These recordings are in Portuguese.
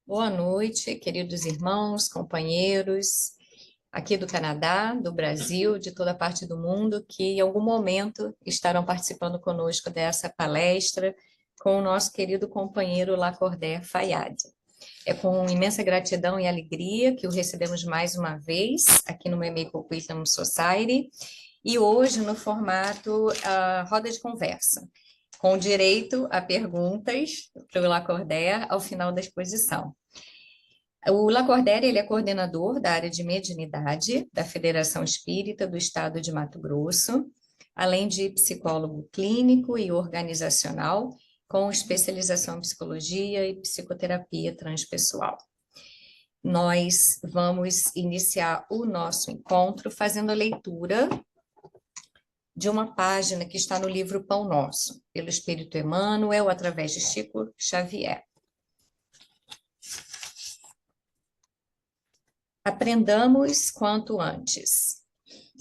Boa noite, queridos irmãos, companheiros, aqui do Canadá, do Brasil, de toda parte do mundo, que em algum momento estarão participando conosco dessa palestra com o nosso querido companheiro Lacordaire Fayad. É com imensa gratidão e alegria que o recebemos mais uma vez aqui no Memei Coquitlam Society, e hoje no formato roda de conversa, com direito a perguntas para o Lacordaire ao final da exposição. O Lacordaire, ele é coordenador da área de mediunidade da Federação Espírita do Estado de Mato Grosso, além de psicólogo clínico e organizacional, com especialização em psicologia e psicoterapia transpessoal. Nós vamos iniciar o nosso encontro fazendo a leitura de uma página que está no livro Pão Nosso, pelo Espírito Emmanuel, através de Chico Xavier. Aprendamos quanto antes.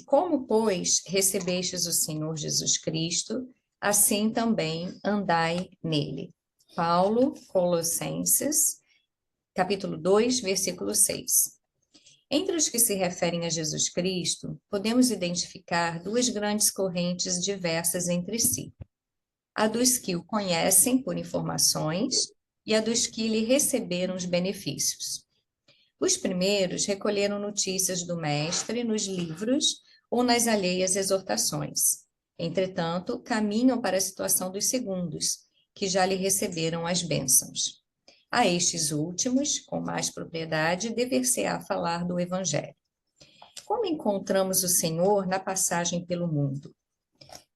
Como, pois, recebestes o Senhor Jesus Cristo, assim também andai nele. Paulo, Colossenses, capítulo 2, versículo 6. Entre os que se referem a Jesus Cristo, podemos identificar duas grandes correntes diversas entre si: a dos que o conhecem por informações e a dos que lhe receberam os benefícios. Os primeiros recolheram notícias do Mestre nos livros ou nas alheias exortações. Entretanto, caminham para a situação dos segundos, que já lhe receberam as bênçãos. A estes últimos, com mais propriedade, dever-se-á falar do Evangelho. Como encontramos o Senhor na passagem pelo mundo?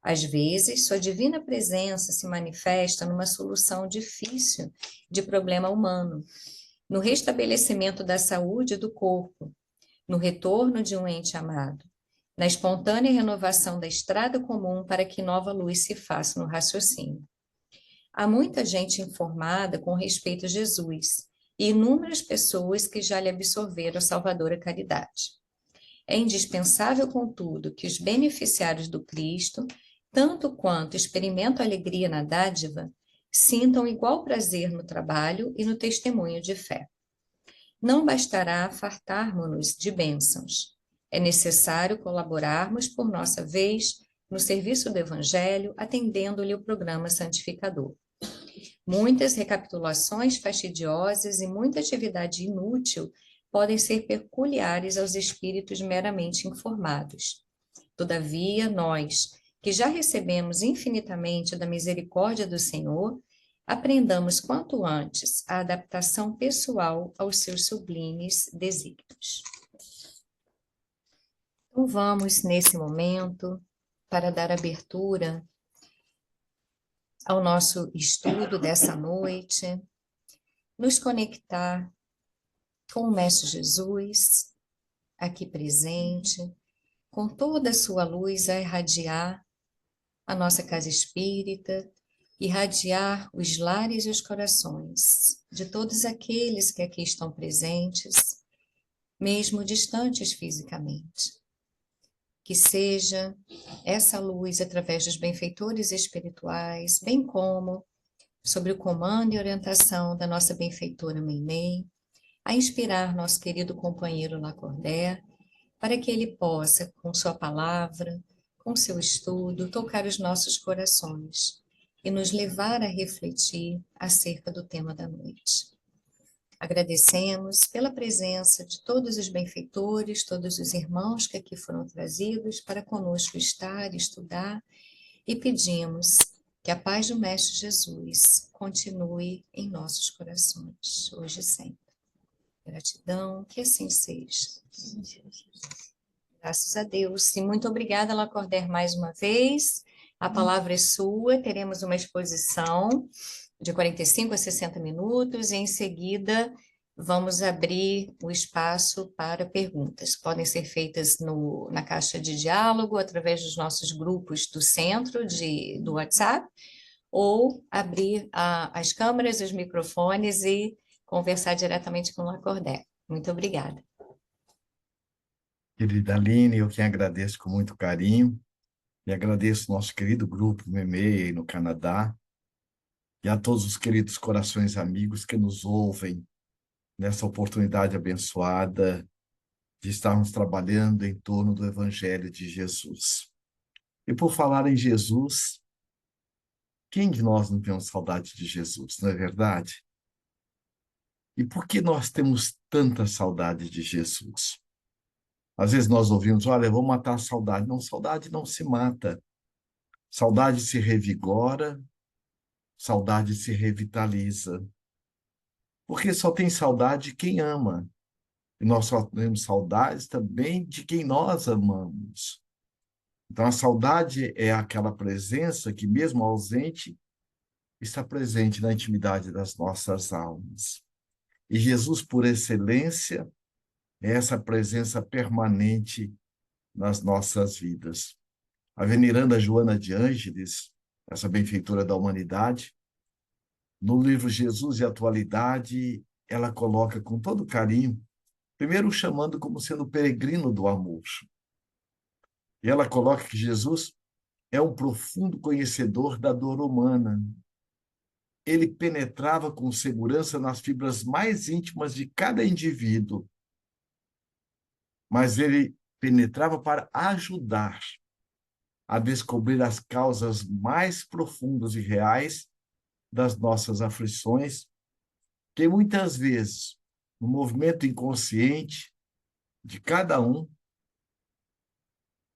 Às vezes, sua divina presença se manifesta numa solução difícil de problema humano, no restabelecimento da saúde do corpo, no retorno de um ente amado, na espontânea renovação da estrada comum para que nova luz se faça no raciocínio. Há muita gente informada com respeito a Jesus e inúmeras pessoas que já lhe absorveram a salvadora caridade. É indispensável, contudo, que os beneficiários do Cristo, tanto quanto experimentam alegria na dádiva, sintam igual prazer no trabalho e no testemunho de fé. Não bastará fartarmos-nos de bênçãos. É necessário colaborarmos por nossa vez no serviço do Evangelho, atendendo-lhe o programa santificador. Muitas recapitulações fastidiosas e muita atividade inútil podem ser peculiares aos espíritos meramente informados. Todavia, nós, que já recebemos infinitamente da misericórdia do Senhor, aprendamos quanto antes a adaptação pessoal aos seus sublimes desígnios. Então, vamos, nesse momento, para dar abertura ao nosso estudo dessa noite, nos conectar com o Mestre Jesus, aqui presente, com toda a sua luz a irradiar a nossa casa espírita, irradiar os lares e os corações de todos aqueles que aqui estão presentes, mesmo distantes fisicamente. Que seja essa luz através dos benfeitores espirituais, bem como sob o comando e orientação da nossa benfeitora Meimei, a inspirar nosso querido companheiro Lacordaire, para que ele possa, com sua palavra, com seu estudo, tocar os nossos corações e nos levar a refletir acerca do tema da noite. Agradecemos pela presença de todos os benfeitores, todos os irmãos que aqui foram trazidos para conosco estar, estudar, e pedimos que a paz do Mestre Jesus continue em nossos corações, hoje e sempre. Gratidão, que assim seja. Graças a Deus. E muito obrigada, Lacordaire, mais uma vez. A palavra é sua. Teremos uma exposição de 45 a 60 minutos e, em seguida, vamos abrir o espaço para perguntas. Podem ser feitas na caixa de diálogo, através dos nossos grupos do centro do WhatsApp, ou abrir as câmeras, os microfones e conversar diretamente com o Lacordaire. Muito obrigada. Querida Aline, eu que agradeço com muito carinho e agradeço nosso querido grupo Memei no Canadá e a todos os queridos corações amigos que nos ouvem nessa oportunidade abençoada de estarmos trabalhando em torno do Evangelho de Jesus. E por falar em Jesus, quem de nós não tem saudade de Jesus, não é verdade? E por que nós temos tanta saudade de Jesus? Às vezes nós ouvimos, olha, eu vou matar a saudade. Não, saudade não se mata. Saudade se revigora, saudade se revitaliza. Porque só tem saudade quem ama. E nós só temos saudades também de quem nós amamos. Então, a saudade é aquela presença que, mesmo ausente, está presente na intimidade das nossas almas. E Jesus, por excelência, é essa presença permanente nas nossas vidas. A veneranda Joana de Ângeles, essa benfeitora da humanidade, no livro Jesus e Atualidade, ela coloca com todo carinho, primeiro chamando como sendo o peregrino do amor. E ela coloca que Jesus é um profundo conhecedor da dor humana. Ele penetrava com segurança nas fibras mais íntimas de cada indivíduo, mas ele penetrava para ajudar a descobrir as causas mais profundas e reais das nossas aflições, que muitas vezes, no movimento inconsciente de cada um,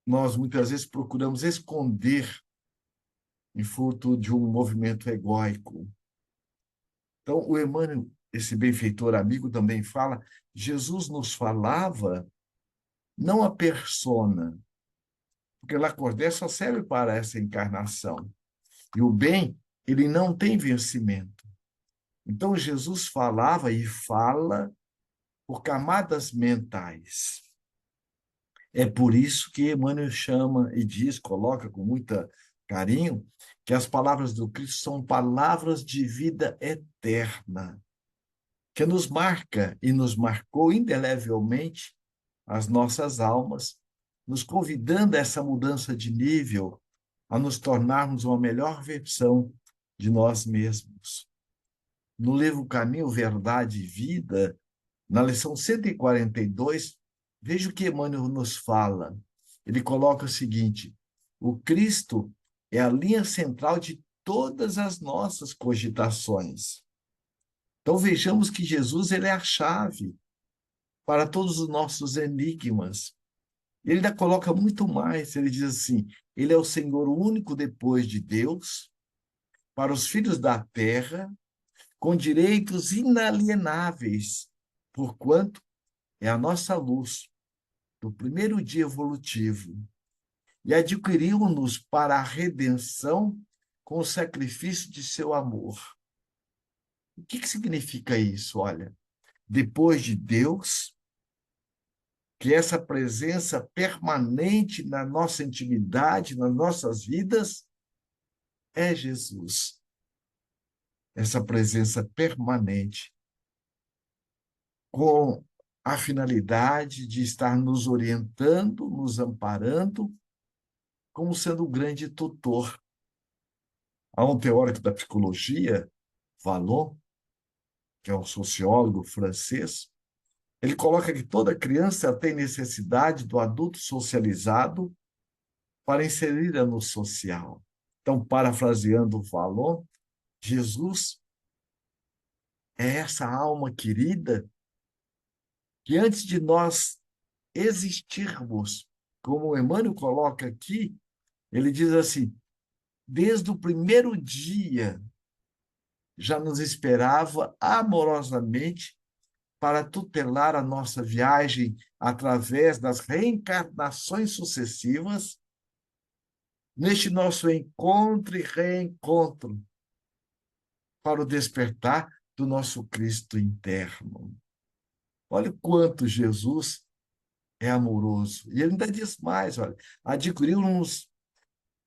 nós muitas vezes procuramos esconder em fruto de um movimento egóico. Então, o Emmanuel, esse benfeitor amigo, também fala, Jesus nos falava não a persona, porque Lacordaire só serve para essa encarnação. E o bem, ele não tem vencimento. Então, Jesus falava e fala por camadas mentais. É por isso que Emmanuel chama e diz, coloca com muita carinho, que as palavras do Cristo são palavras de vida eterna, que nos marca e nos marcou indelevelmente as nossas almas, nos convidando a essa mudança de nível, a nos tornarmos uma melhor versão de nós mesmos. No livro Caminho, Verdade e Vida, na lição 142, veja o que Emmanuel nos fala. Ele coloca o seguinte: o Cristo é a linha central de todas as nossas cogitações. Então vejamos que Jesus ele é a chave para todos os nossos enigmas. Ele ainda coloca muito mais, ele diz assim, ele é o Senhor único depois de Deus, para os filhos da terra, com direitos inalienáveis, porquanto é a nossa luz do primeiro dia evolutivo, e adquiriu-nos para a redenção com o sacrifício de seu amor. O que significa isso? Olha, depois de Deus, que essa presença permanente na nossa intimidade, nas nossas vidas, é Jesus. Essa presença permanente, com a finalidade de estar nos orientando, nos amparando, como sendo o grande tutor. Há um teórico da psicologia, Vallon, que é um sociólogo francês, ele coloca que toda criança tem necessidade do adulto socializado para inserir-a no social. Então, parafraseando Vallon, Jesus é essa alma querida que antes de nós existirmos, como o Emmanuel coloca aqui, ele diz assim, desde o primeiro dia já nos esperava amorosamente para tutelar a nossa viagem através das reencarnações sucessivas, neste nosso encontro e reencontro, para o despertar do nosso Cristo interno. Olha o quanto Jesus é amoroso. E ele ainda diz mais, olha, adquiriu-nos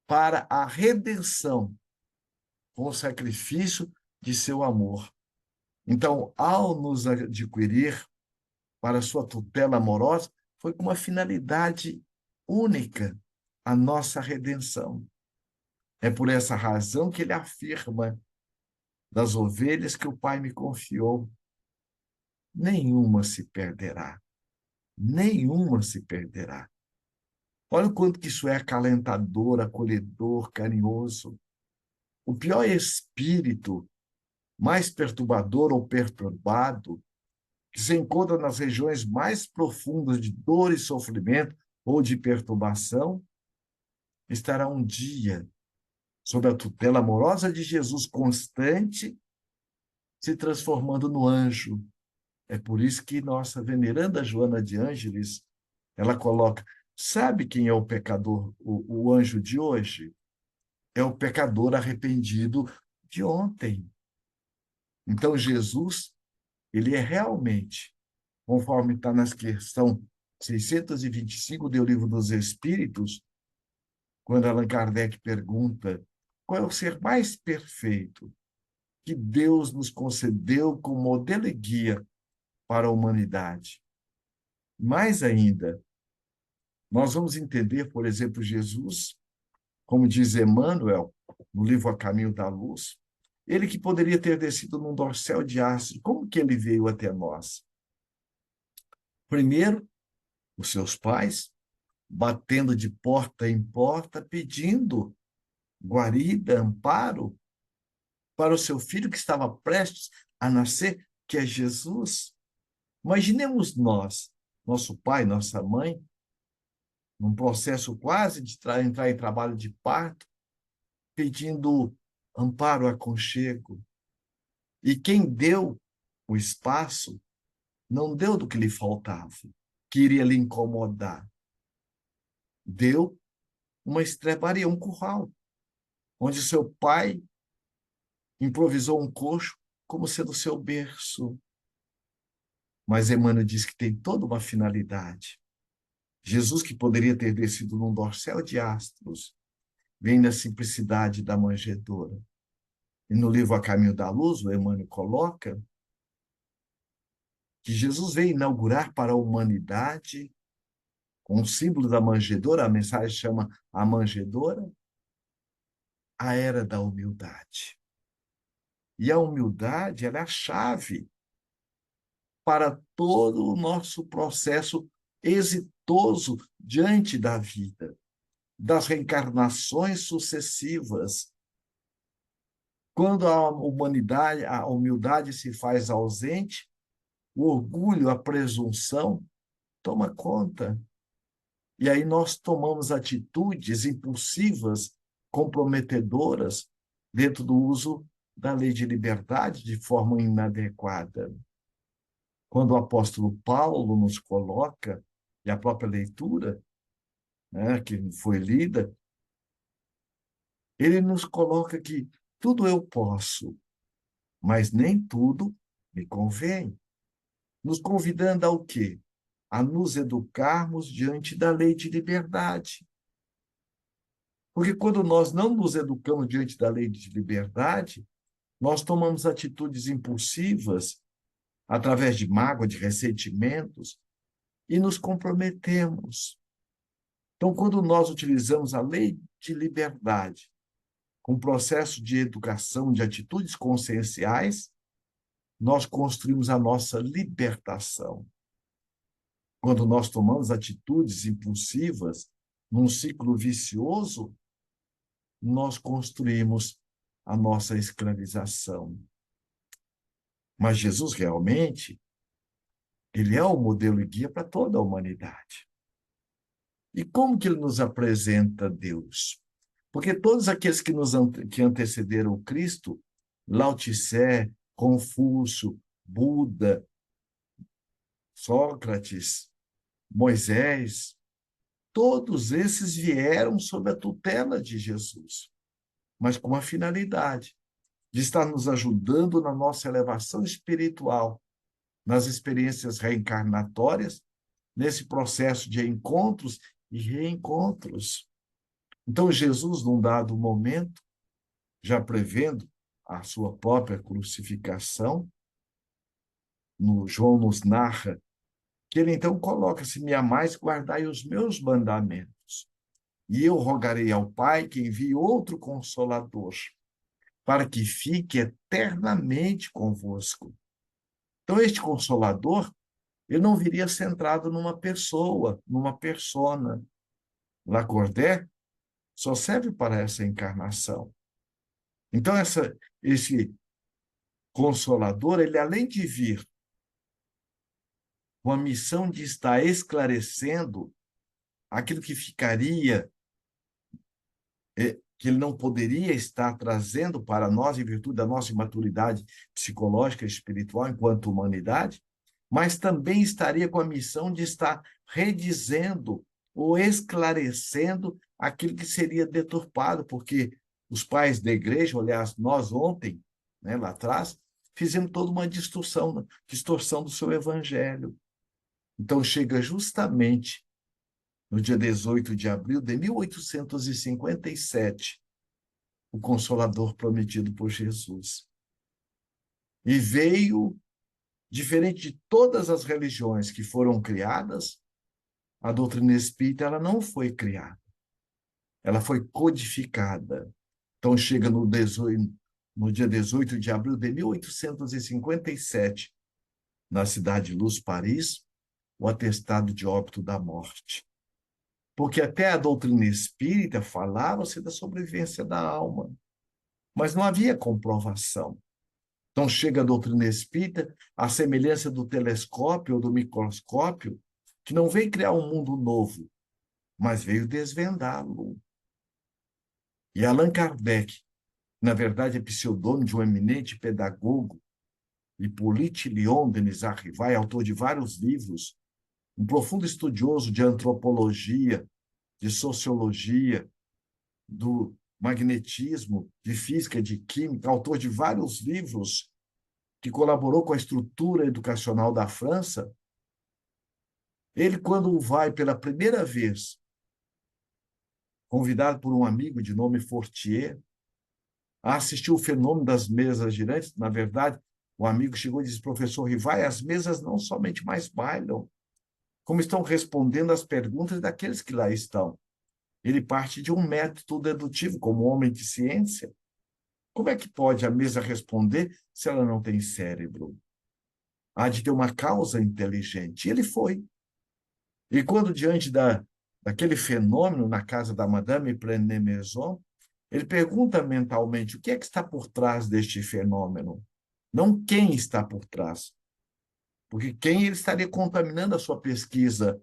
para a redenção com o sacrifício de seu amor. Então, ao nos adquirir para sua tutela amorosa, foi com uma finalidade única, a nossa redenção. É por essa razão que ele afirma, das ovelhas que o Pai me confiou, nenhuma se perderá. Nenhuma se perderá. Olha o quanto que isso é acalentador, acolhedor, carinhoso. O pior espírito, mais perturbador ou perturbado, que se encontra nas regiões mais profundas de dor e sofrimento ou de perturbação, estará um dia sob a tutela amorosa de Jesus constante, se transformando no anjo. É por isso que nossa veneranda Joana de Ângeles, ela coloca, sabe quem é o pecador, o anjo de hoje? É o pecador arrependido de ontem. Então, Jesus, ele é realmente, conforme está na questão 625 do Livro dos Espíritos, quando Allan Kardec pergunta qual é o ser mais perfeito que Deus nos concedeu como modelo e guia para a humanidade. Mais ainda, nós vamos entender, por exemplo, Jesus, como diz Emmanuel, no livro A Caminho da Luz, ele que poderia ter descido num dorsal de aço, como que ele veio até nós? Primeiro, os seus pais, batendo de porta em porta, pedindo guarida, amparo para o seu filho que estava prestes a nascer, que é Jesus. Imaginemos nós, nosso pai, nossa mãe, num processo quase de entrar em trabalho de parto, pedindo amparo, aconchego. E quem deu o espaço não deu do que lhe faltava, que iria lhe incomodar. Deu uma estrebaria, um curral, onde seu pai improvisou um coxo como sendo seu berço. Mas Emmanuel diz que tem toda uma finalidade. Jesus, que poderia ter descido num dorsal de astros, vem na simplicidade da manjedoura. E no livro A Caminho da Luz, o Emmanuel coloca que Jesus veio inaugurar para a humanidade, com o símbolo da manjedoura, a mensagem chama a manjedoura, a era da humildade. E a humildade ela é a chave para todo o nosso processo exitoso diante da vida, das reencarnações sucessivas. Quando a humanidade, a humildade se faz ausente, o orgulho, a presunção toma conta. E aí nós tomamos atitudes impulsivas, comprometedoras, dentro do uso da lei de liberdade de forma inadequada. Quando o apóstolo Paulo nos coloca, e a própria leitura, né, que foi lida, ele nos coloca que tudo eu posso, mas nem tudo me convém. Nos convidando ao quê? A nos educarmos diante da lei de liberdade. Porque quando nós não nos educamos diante da lei de liberdade, nós tomamos atitudes impulsivas, através de mágoa, de ressentimentos, e nos comprometemos. Então, quando nós utilizamos a lei de liberdade, com processo de educação, de atitudes conscienciais, nós construímos a nossa libertação. Quando nós tomamos atitudes impulsivas, num ciclo vicioso, nós construímos a nossa escravização. Mas Jesus realmente, ele é o modelo e guia para toda a humanidade. E como que ele nos apresenta Deus? Porque todos aqueles que antecederam o Cristo, Lao Tse, Confúcio, Buda, Sócrates, Moisés, todos esses vieram sob a tutela de Jesus, mas com a finalidade de estar nos ajudando na nossa elevação espiritual, nas experiências reencarnatórias, nesse processo de encontros e reencontros. Então, Jesus, num dado momento, já prevendo a sua própria crucificação, João nos narra que ele então coloca: se me amais, guardai os meus mandamentos. E eu rogarei ao Pai que envie outro Consolador, para que fique eternamente convosco. Então, este Consolador, ele não viria centrado numa pessoa, numa persona. Lacordaire só serve para essa encarnação. Então, esse Consolador, ele além de vir com a missão de estar esclarecendo aquilo que ficaria, que ele não poderia estar trazendo para nós em virtude da nossa imaturidade psicológica e espiritual enquanto humanidade, mas também estaria com a missão de estar redizendo ou esclarecendo aquilo que seria deturpado, porque os pais da igreja, aliás, nós ontem, né, lá atrás, fizemos toda uma distorção do seu evangelho. Então, chega justamente no dia 18 de abril de 1857, o Consolador prometido por Jesus. E veio, diferente de todas as religiões que foram criadas, a doutrina espírita ela não foi criada, ela foi codificada. Então, chega no dia 18 de abril de 1857, na cidade de Luz, Paris, o atestado de óbito da morte. Porque até a doutrina espírita falava-se da sobrevivência da alma, mas não havia comprovação. Então chega a doutrina espírita, a semelhança do telescópio ou do microscópio, que não veio criar um mundo novo, mas veio desvendá-lo. E Allan Kardec, na verdade é pseudônimo de um eminente pedagogo, Hippolyte Léon Denis Arrivai, autor de vários livros, um profundo estudioso de antropologia, de sociologia, do magnetismo, de física, de química, autor de vários livros, que colaborou com a estrutura educacional da França. Ele, quando vai pela primeira vez, convidado por um amigo de nome Fortier, a assistir o fenômeno das mesas girantes, na verdade, o amigo chegou e disse: professor Rivai, as mesas não somente mais bailam, como estão respondendo às perguntas daqueles que lá estão. Ele parte de um método dedutivo, como homem de ciência. Como é que pode a mesa responder se ela não tem cérebro? Há de ter uma causa inteligente. E ele foi. E quando, diante daquele fenômeno na casa da Madame Prenez-Maison, ele pergunta mentalmente o que é que está por trás deste fenômeno. Não quem está por trás. Porque quem ele estaria contaminando a sua pesquisa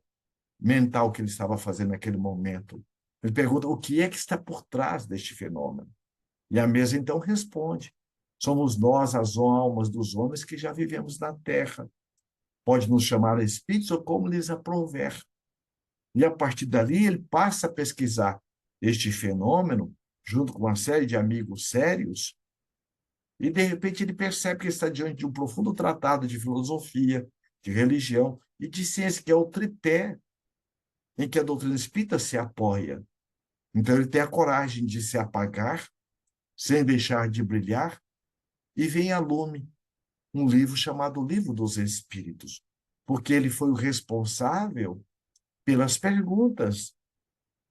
mental que ele estava fazendo naquele momento. Ele pergunta o que é que está por trás deste fenômeno. E a mesa, então, responde. Somos nós, as almas dos homens que já vivemos na Terra. Pode nos chamar espíritos ou como lhes aprouver. E, a partir dali, ele passa a pesquisar este fenômeno, junto com uma série de amigos sérios, e, de repente, ele percebe que está diante de um profundo tratado de filosofia, de religião e de ciência, que é o tripé em que a doutrina espírita se apoia. Então, ele tem a coragem de se apagar, sem deixar de brilhar, e vem a lume um livro chamado Livro dos Espíritos, porque ele foi o responsável pelas perguntas,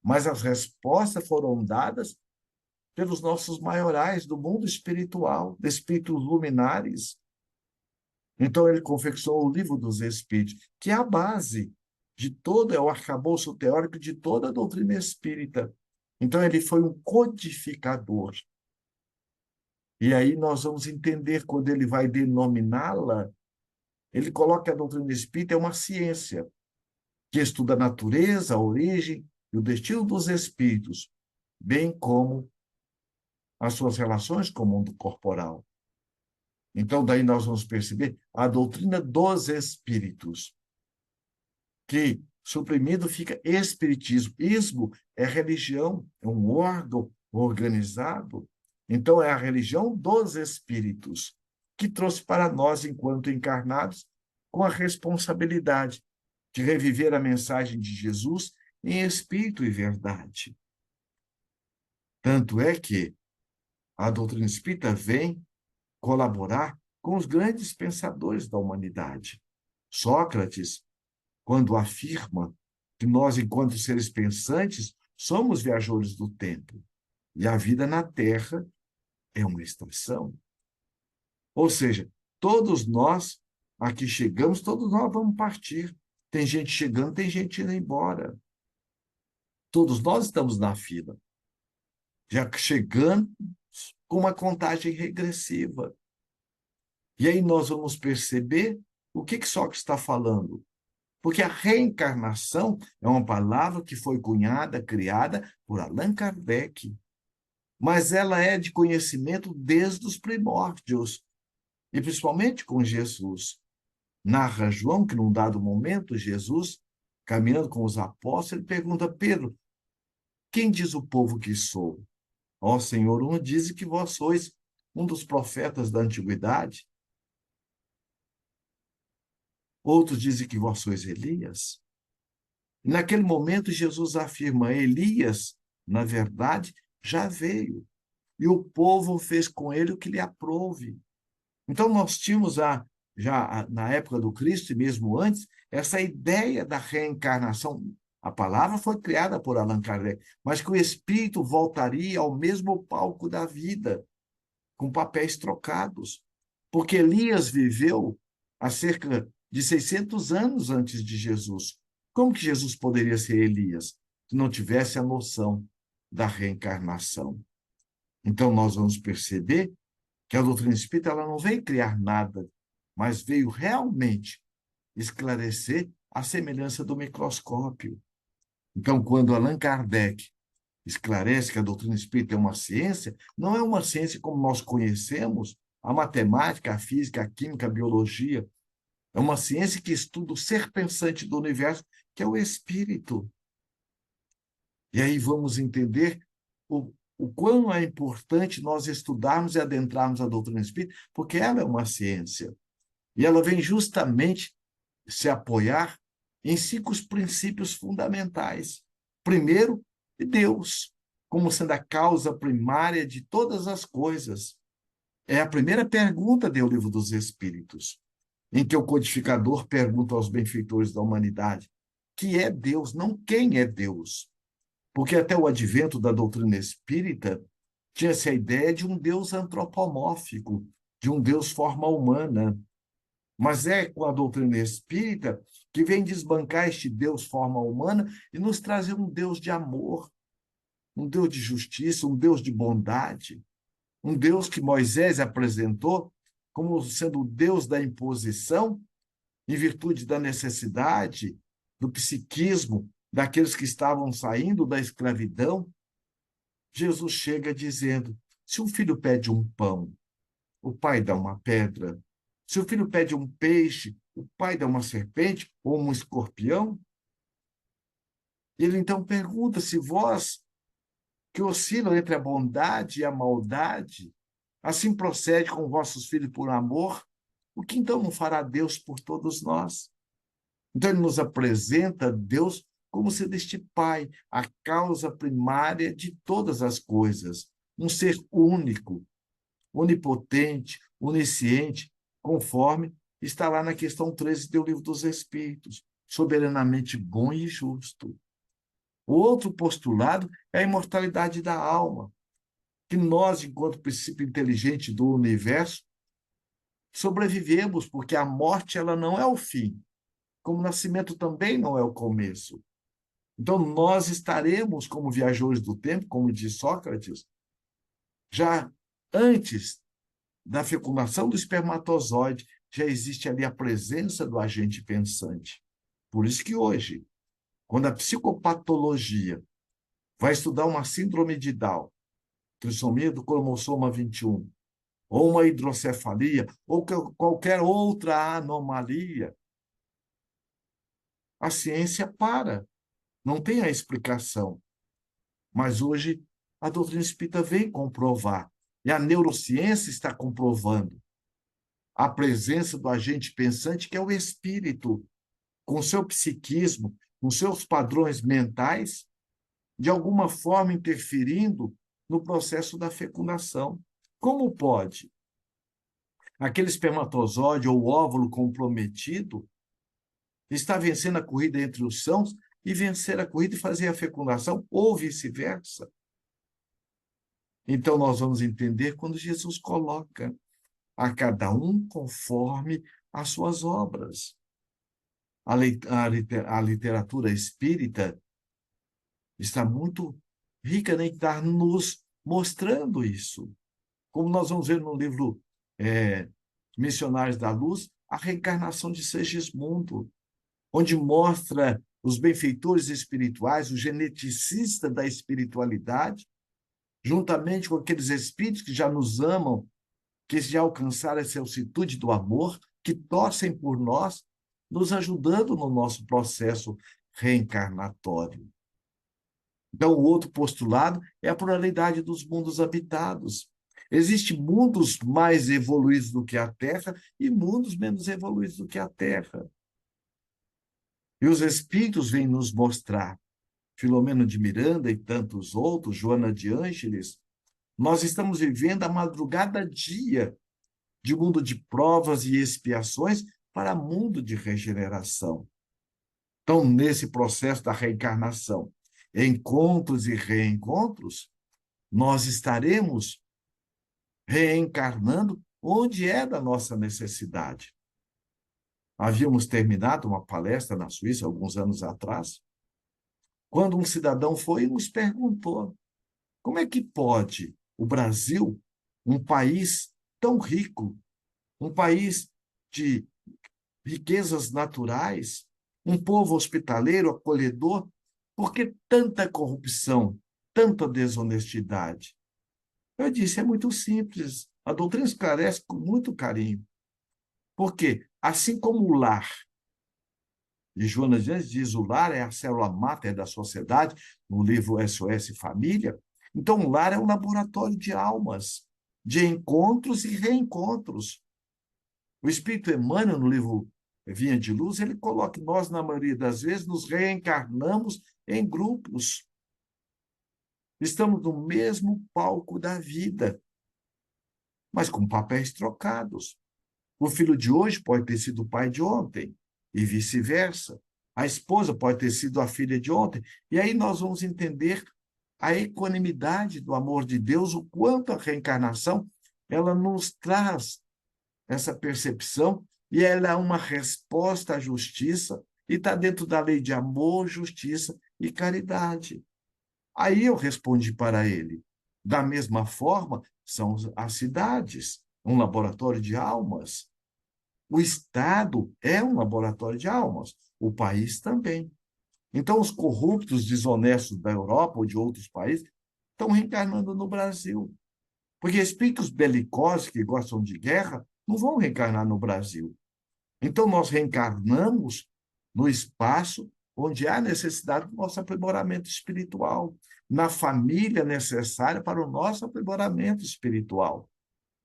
mas as respostas foram dadas pelos nossos maiorais do mundo espiritual, de espíritos luminares. Então, ele confeccionou o Livro dos Espíritos, que é a base de todo, é o arcabouço teórico de toda a doutrina espírita. Então, ele foi um codificador. E aí nós vamos entender, quando ele vai denominá-la, ele coloca que a doutrina espírita é uma ciência que estuda a natureza, a origem e o destino dos espíritos, bem como as suas relações com o mundo corporal. Então, daí nós vamos perceber a doutrina dos espíritos, que suprimido fica espiritismo. Ismo é religião, é um órgão organizado. Então, é a religião dos espíritos, que trouxe para nós, enquanto encarnados, com a responsabilidade de reviver a mensagem de Jesus em espírito e verdade. Tanto é que a doutrina espírita vem colaborar com os grandes pensadores da humanidade. Sócrates, quando afirma que nós, enquanto seres pensantes, somos viajores do tempo, e a vida na Terra é uma estação. Ou seja, todos nós, aqui chegamos, todos nós vamos partir. Tem gente chegando, tem gente indo embora. Todos nós estamos na fila, já chegando com uma contagem regressiva. E aí nós vamos perceber o que Sócrates está falando. Porque a reencarnação é uma palavra que foi cunhada, criada por Allan Kardec, mas ela é de conhecimento desde os primórdios, e principalmente com Jesus. Narra João que, num dado momento, Jesus, caminhando com os apóstolos, ele pergunta a Pedro: quem diz o povo que sou? Ó Senhor, um diz que vós sois um dos profetas da antiguidade, outros dizem que vós sois Elias. E naquele momento, Jesus afirma: Elias, na verdade, já veio, e o povo fez com ele o que lhe aprouve. Então, nós tínhamos já na época do Cristo, e mesmo antes, essa ideia da reencarnação. A palavra foi criada por Allan Kardec, mas que o espírito voltaria ao mesmo palco da vida, com papéis trocados. Porque Elias viveu há cerca de 600 anos antes de Jesus. Como que Jesus poderia ser Elias se não tivesse a noção da reencarnação? Então, nós vamos perceber que a doutrina espírita ela não veio criar nada, mas veio realmente esclarecer a semelhança do microscópio. Então, quando Allan Kardec esclarece que a doutrina espírita é uma ciência, não é uma ciência como nós conhecemos a matemática, a física, a química, a biologia. É uma ciência que estuda o ser pensante do universo, que é o espírito. E aí vamos entender o quão é importante nós estudarmos e adentrarmos a doutrina espírita, porque ela é uma ciência. E ela vem justamente se apoiar em 5 princípios fundamentais. Primeiro, Deus, como sendo a causa primária de todas as coisas. É a primeira pergunta do Livro dos Espíritos, em que o codificador pergunta aos benfeitores da humanidade: que é Deus, não quem é Deus. Porque até o advento da doutrina espírita tinha-se a ideia de um Deus antropomórfico, de um Deus forma humana. Mas é com a doutrina espírita que vem desbancar este Deus forma humana e nos trazer um Deus de amor, um Deus de justiça, um Deus de bondade, um Deus que Moisés apresentou como sendo o Deus da imposição, em virtude da necessidade, do psiquismo daqueles que estavam saindo da escravidão. Jesus chega dizendo: se um filho pede um pão, o pai dá uma pedra. Se o filho pede um peixe, o pai dá uma serpente ou um escorpião. Ele então pergunta: se vós, que oscilam entre a bondade e a maldade, assim procede com vossos filhos por amor, o que então não fará Deus por todos nós? Então ele nos apresenta Deus como sendo este Pai, a causa primária de todas as coisas, um ser único, onipotente, onisciente, conforme está lá na questão 13 do Livro dos Espíritos, soberanamente bom e justo. O outro postulado é a imortalidade da alma, que nós, enquanto princípio inteligente do universo, sobrevivemos, porque a morte ela não é o fim, como o nascimento também não é o começo. Então, nós estaremos como viajores do tempo, como diz Sócrates, já antes da fecundação do espermatozoide, já existe ali a presença do agente pensante. Por isso que hoje, quando a psicopatologia vai estudar uma síndrome de Down, trissomia do cromossoma 21, ou uma hidrocefalia, ou qualquer outra anomalia, a ciência para, não tem a explicação. Mas hoje a doutrina espírita vem comprovar, e a neurociência está comprovando a presença do agente pensante, que é o espírito, com seu psiquismo, com seus padrões mentais, de alguma forma interferindo no processo da fecundação. Como pode aquele espermatozoide ou óvulo comprometido estar vencendo a corrida entre os sãos e vencer a corrida e fazer a fecundação, ou vice-versa? Então, nós vamos entender quando Jesus coloca a cada um conforme as suas obras. A literatura espírita está muito rica em estar nos mostrando isso. Como nós vamos ver no livro Missionários da Luz, a reencarnação de Segismundo, onde mostra os benfeitores espirituais, o geneticista da espiritualidade, juntamente com aqueles espíritos que já nos amam, que já alcançaram essa altitude do amor, que torcem por nós, nos ajudando no nosso processo reencarnatório. Então, o outro postulado é a pluralidade dos mundos habitados. Existem mundos mais evoluídos do que a Terra e mundos menos evoluídos do que a Terra. E os espíritos vêm nos mostrar, Filomeno de Miranda e tantos outros, Joana de Ângeles, nós estamos vivendo a madrugada-dia de mundo de provas e expiações para mundo de regeneração. Então, nesse processo da reencarnação, encontros e reencontros, nós estaremos reencarnando onde é da nossa necessidade. Havíamos terminado uma palestra na Suíça alguns anos atrás, quando um cidadão foi e nos perguntou como é que pode o Brasil, um país tão rico, um país de riquezas naturais, um povo hospitaleiro, acolhedor, por que tanta corrupção, tanta desonestidade? Eu disse, é muito simples, a doutrina esclarece com muito carinho. Porque, assim como o lar, e Joana de Ângeles diz, o lar é a célula máter da sociedade, no livro SOS Família, então o lar é um laboratório de almas, de encontros e reencontros. O Espírito Emmanuel, no livro Vinha de Luz, ele coloca que nós, na maioria das vezes, nos reencarnamos em grupos. Estamos no mesmo palco da vida, mas com papéis trocados. O filho de hoje pode ter sido o pai de ontem, e vice-versa. A esposa pode ter sido a filha de ontem. E aí nós vamos entender a equanimidade do amor de Deus, o quanto a reencarnação ela nos traz essa percepção, e ela é uma resposta à justiça, e está dentro da lei de amor, justiça e caridade. Aí eu respondi para ele, da mesma forma, são as cidades, um laboratório de almas. O Estado é um laboratório de almas, o país também. Então, os corruptos, desonestos da Europa ou de outros países estão reencarnando no Brasil. Porque espíritos belicosos que gostam de guerra não vão reencarnar no Brasil. Então, nós reencarnamos no espaço onde há necessidade do nosso aprimoramento espiritual, na família necessária para o nosso aprimoramento espiritual.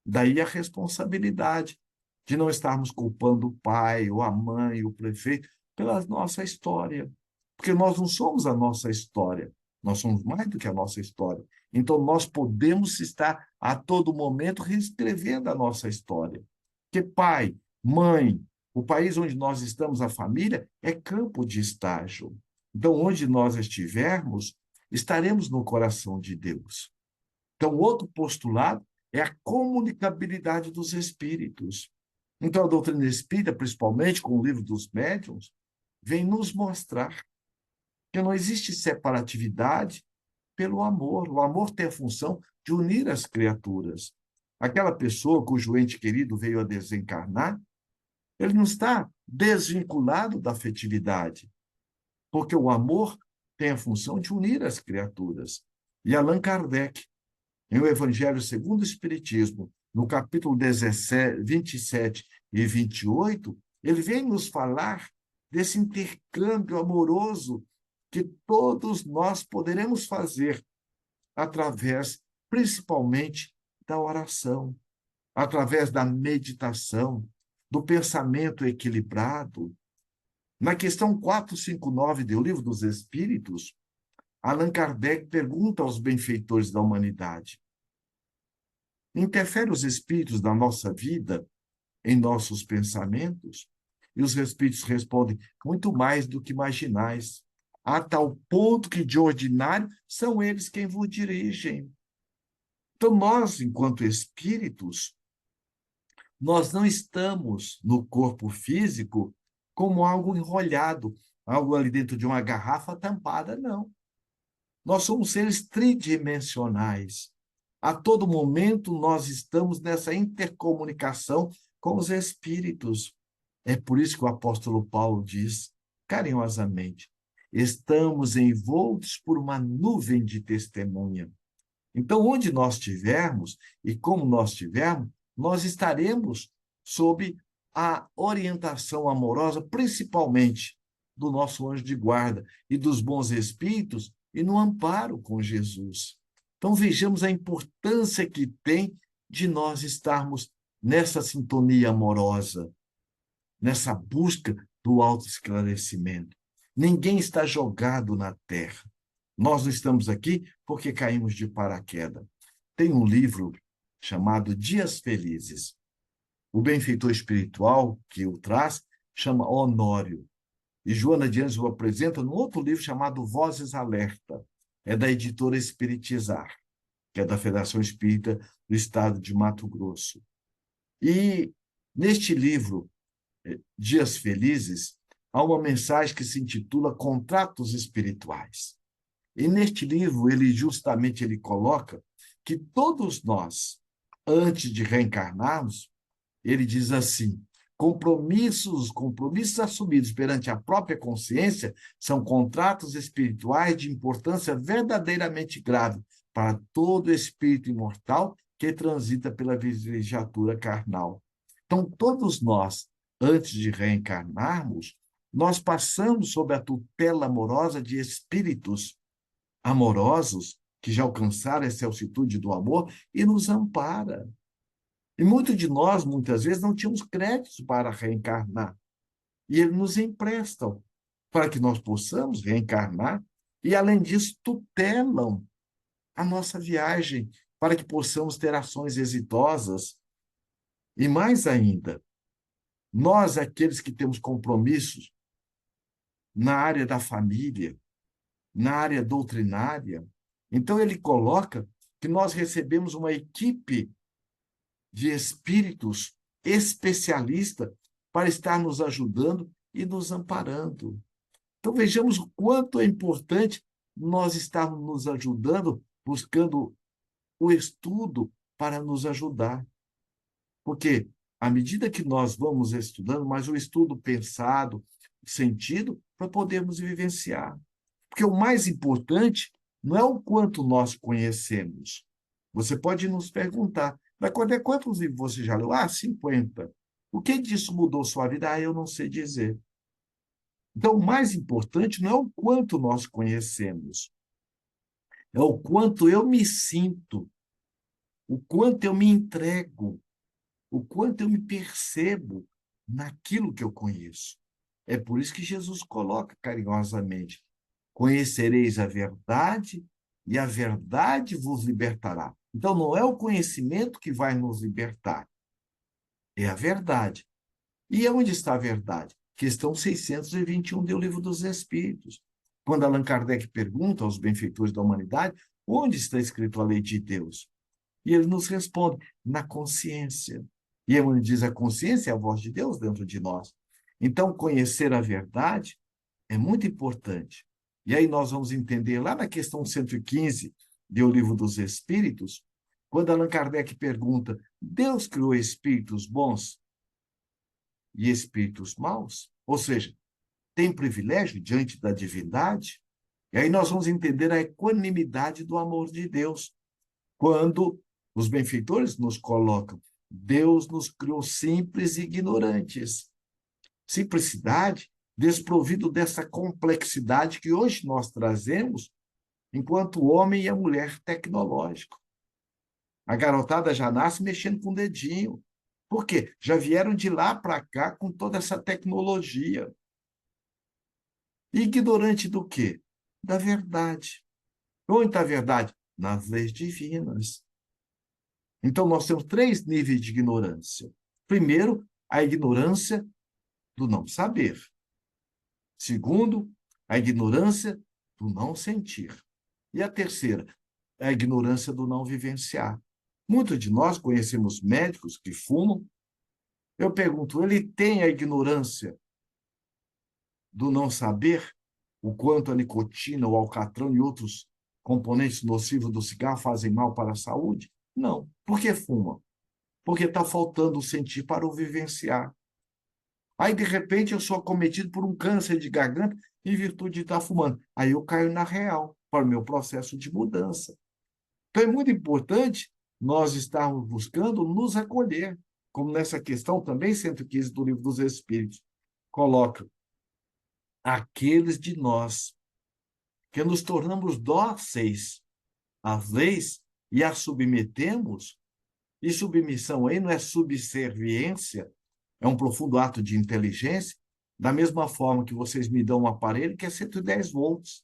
Daí a responsabilidade de não estarmos culpando o pai, ou a mãe, o prefeito, pela nossa história. Porque nós não somos a nossa história, nós somos mais do que a nossa história. Então, nós podemos estar a todo momento reescrevendo a nossa história. Porque pai, mãe, o país onde nós estamos, a família, é campo de estágio. Então, onde nós estivermos, estaremos no coração de Deus. Então, outro postulado é a comunicabilidade dos espíritos. Então, a doutrina espírita, principalmente com o livro dos médiuns, vem nos mostrar que não existe separatividade pelo amor. O amor tem a função de unir as criaturas. Aquela pessoa cujo ente querido veio a desencarnar, ele não está desvinculado da afetividade, porque o amor tem a função de unir as criaturas. E Allan Kardec, em O Evangelho segundo o Espiritismo, no capítulo 17, 27 e 28, ele vem nos falar desse intercâmbio amoroso que todos nós poderemos fazer através, principalmente, da oração, através da meditação, do pensamento equilibrado. Na questão 459 do Livro dos Espíritos, Allan Kardec pergunta aos benfeitores da humanidade: interfere os espíritos da nossa vida em nossos pensamentos? E os espíritos respondem: muito mais do que imaginais, a tal ponto que, de ordinário, são eles quem vos dirigem. Então, nós, enquanto espíritos, Nós não estamos no corpo físico como algo enrolhado, algo ali dentro de uma garrafa tampada, não. Nós somos seres tridimensionais. A todo momento nós estamos nessa intercomunicação com os espíritos. É por isso que o apóstolo Paulo diz, carinhosamente, estamos envoltos por uma nuvem de testemunha. Então, onde nós estivermos e como nós estivermos, nós estaremos sob a orientação amorosa, principalmente do nosso anjo de guarda e dos bons espíritos, e no amparo com Jesus. Então, vejamos a importância que tem de nós estarmos nessa sintonia amorosa, nessa busca do autoesclarecimento. Ninguém está jogado na terra. Nós não estamos aqui porque caímos de paraquedas. Tem um livro chamado Dias Felizes. O benfeitor espiritual que o traz chama Honório. E Joana de Ângeles o apresenta num outro livro chamado Vozes Alerta. É da editora Espiritizar, que é da Federação Espírita do Estado de Mato Grosso. E neste livro, Dias Felizes, há uma mensagem que se intitula Contratos Espirituais. E neste livro, ele coloca que todos nós, antes de reencarnarmos, ele diz assim, compromissos assumidos perante a própria consciência são contratos espirituais de importância verdadeiramente grave para todo espírito imortal que transita pela vigiatura carnal. Então, todos nós, antes de reencarnarmos, nós passamos sob a tutela amorosa de espíritos amorosos que já alcançaram essa altitude do amor e nos ampara. E muitos de nós, muitas vezes, não tínhamos créditos para reencarnar. E eles nos emprestam para que nós possamos reencarnar e, além disso, tutelam a nossa viagem para que possamos ter ações exitosas. E mais ainda, nós, aqueles que temos compromissos na área da família, na área doutrinária, então ele coloca que nós recebemos uma equipe de espíritos especialistas para estar nos ajudando e nos amparando. Então, vejamos o quanto é importante nós estarmos nos ajudando, buscando o estudo para nos ajudar. Porque, à medida que nós vamos estudando, mais o estudo pensado, sentido, para podermos vivenciar. Porque o mais importante não é o quanto nós conhecemos. Você pode nos perguntar, mas quantos livros você já leu? Ah, 50. O que disso mudou sua vida? Ah, eu não sei dizer. Então, o mais importante não é o quanto nós conhecemos, é o quanto eu me sinto, o quanto eu me entrego, o quanto eu me percebo naquilo que eu conheço. É por isso que Jesus coloca carinhosamente: conhecereis a verdade e a verdade vos libertará. Então, não é o conhecimento que vai nos libertar, é a verdade. E onde está a verdade? Questão 621 do Livro dos Espíritos. Quando Allan Kardec pergunta aos benfeitores da humanidade onde está escrito a lei de Deus, e ele nos responde, na consciência. E ele diz, a consciência é a voz de Deus dentro de nós. Então, conhecer a verdade é muito importante. E aí nós vamos entender lá na questão 115 do Livro dos Espíritos, quando Allan Kardec pergunta, Deus criou espíritos bons e espíritos maus? Ou seja, tem privilégio diante da divindade? E aí nós vamos entender a equanimidade do amor de Deus, quando os benfeitores nos colocam, Deus nos criou simples e ignorantes. Simplicidade desprovido dessa complexidade que hoje nós trazemos enquanto o homem e a mulher tecnológico. A garotada já nasce mexendo com o dedinho. Por quê? Já vieram de lá para cá com toda essa tecnologia. Ignorante do quê? Da verdade. Onde está a verdade? Nas leis divinas. Então, nós temos 3 níveis de ignorância. Primeiro, a ignorância do não saber. Segundo, a ignorância do não sentir. E a terceira, a ignorância do não vivenciar. Muitos de nós conhecemos médicos que fumam Eu pergunto, ele tem a ignorância do não saber o quanto a nicotina, o alcatrão e outros componentes nocivos do cigarro fazem mal para a saúde? Não. Por que fuma? Porque está faltando o sentir para o vivenciar. Aí, de repente, eu sou acometido por um câncer de garganta em virtude de estar fumando. Aí eu caio na real para o meu processo de mudança. Então, é muito importante nós estarmos buscando nos acolher, como nessa questão também 115 do Livro dos Espíritos coloca: aqueles de nós que nos tornamos dóceis às leis e as submetemos, e submissão aí não é subserviência, é um profundo ato de inteligência, da mesma forma que vocês me dão um aparelho que é 110 volts.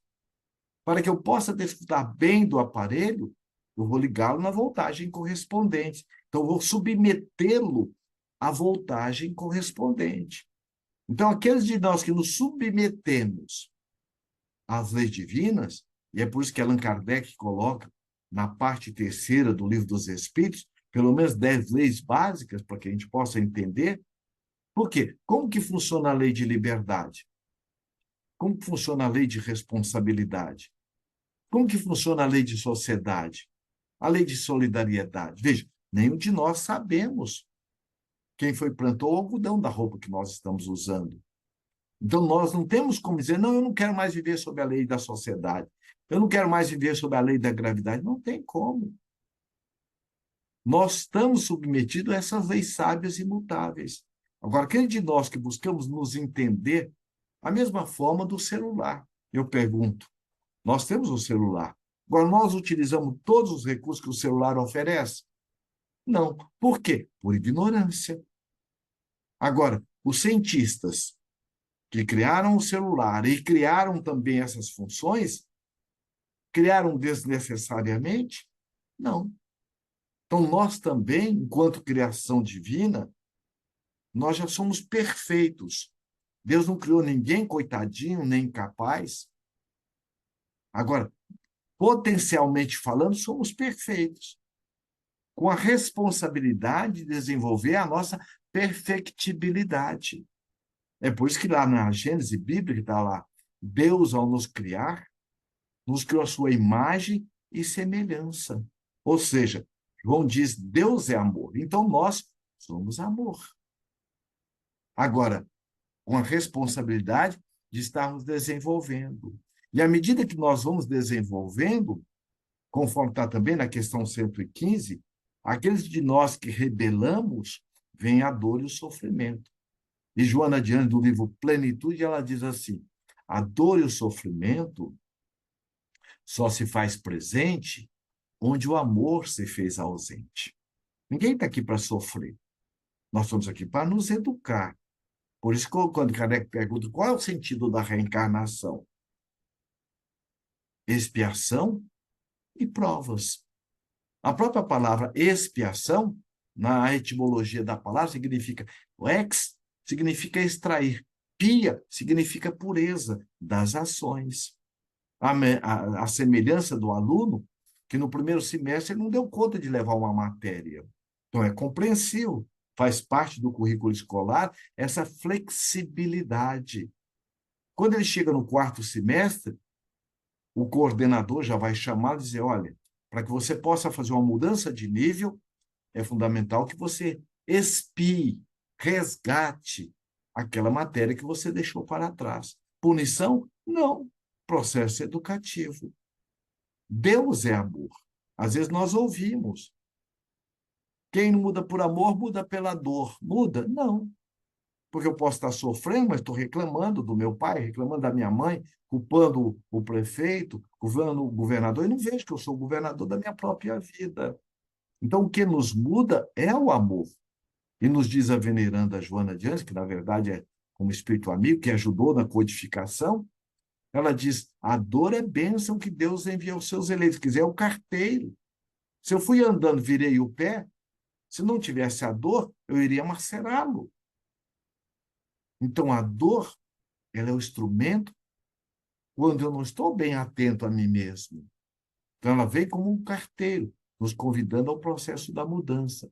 Para que eu possa desfrutar bem do aparelho, eu vou ligá-lo na voltagem correspondente. Então, eu vou submetê-lo à voltagem correspondente. Então, aqueles de nós que nos submetemos às leis divinas, e é por isso que Allan Kardec coloca na parte terceira do Livro dos Espíritos, pelo menos 10 leis básicas para que a gente possa entender. Por quê? Como que funciona a lei de liberdade? Como que funciona a lei de responsabilidade? Como que funciona a lei de sociedade? A lei de solidariedade? Veja, nenhum de nós sabemos quem foi plantou o algodão da roupa que nós estamos usando. Então, nós não temos como dizer, não, eu não quero mais viver sob a lei da sociedade, eu não quero mais viver sob a lei da gravidade. Não tem como. Nós estamos submetidos a essas leis sábias e imutáveis. Agora, aquele de nós que buscamos nos entender, a mesma forma do celular. Eu pergunto, nós temos o celular. Agora, nós utilizamos todos os recursos que o celular oferece? Não. Por quê? Por ignorância. Agora, os cientistas que criaram o celular e criaram também essas funções, criaram desnecessariamente? Não. Então, nós também, enquanto criação divina, nós já somos perfeitos. Deus não criou ninguém coitadinho, nem incapaz. Agora, potencialmente falando, somos perfeitos, com a responsabilidade de desenvolver a nossa perfectibilidade. É por isso que lá na Gênese bíblica está lá, Deus, ao nos criar, nos criou a sua imagem e semelhança. Ou seja, João diz, Deus é amor. Então, nós somos amor. Agora, com a responsabilidade de estarmos desenvolvendo. E à medida que nós vamos desenvolvendo, conforme está também na questão 115, aqueles de nós que rebelamos, vem a dor e o sofrimento. E Joana de Ângeles, do livro Plenitude, ela diz assim, a dor e o sofrimento só se faz presente onde o amor se fez ausente. Ninguém está aqui para sofrer. Nós estamos aqui para nos educar. Por isso, quando Kardec pergunta qual é o sentido da reencarnação? Expiação e provas. A própria palavra expiação, na etimologia da palavra, significa ex, significa extrair. Pia significa pureza das ações. A semelhança do aluno, que no primeiro semestre ele não deu conta de levar uma matéria. Então, é compreensível, faz parte do currículo escolar essa flexibilidade. Quando ele chega no quarto semestre, o coordenador já vai chamar e dizer, olha, para que você possa fazer uma mudança de nível, é fundamental que você expie, resgate aquela matéria que você deixou para trás. Punição? Não. Processo educativo. Deus é amor. Às vezes nós ouvimos. Quem não muda por amor, muda pela dor. Muda? Não. Porque eu posso estar sofrendo, mas estou reclamando do meu pai, reclamando da minha mãe, culpando o prefeito, culpando o governador, e não vejo que eu sou o governador da minha própria vida. Então, o que nos muda é o amor. E nos diz a veneranda Joana de Ângeles, que na verdade é como espírito amigo, que ajudou na codificação, ela diz, a dor é bênção que Deus envia aos seus eleitos. Se quiser, é o carteiro. Se eu fui andando, virei o pé, se não tivesse a dor, eu iria macerá-lo. Então, a dor, ela é o instrumento quando eu não estou bem atento a mim mesmo. Então, ela vem como um carteiro, nos convidando ao processo da mudança.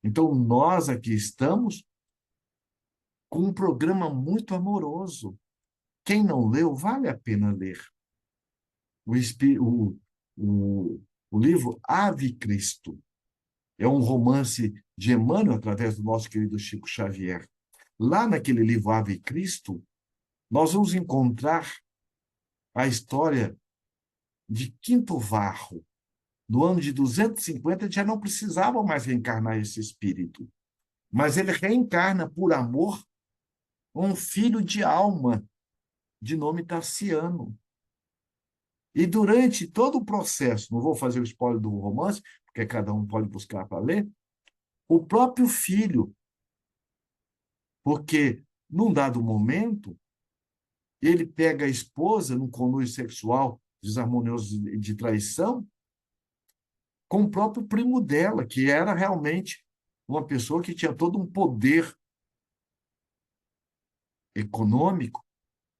Então, nós aqui estamos com um programa muito amoroso. Quem não leu, vale a pena ler. O, espi- o, o livro Ave Cristo é um romance de Emmanuel, através do nosso querido Chico Xavier. Lá naquele livro Ave Cristo, nós vamos encontrar a história de Quinto Varro. No ano de 250, ele já não precisava mais reencarnar esse espírito, mas ele reencarna por amor um filho de alma, de nome Tassiano. E durante todo o processo, não vou fazer o spoiler do romance, porque cada um pode buscar para ler, o próprio filho, porque num dado momento, ele pega a esposa num conluio sexual desarmonioso de traição com o próprio primo dela, que era realmente uma pessoa que tinha todo um poder econômico,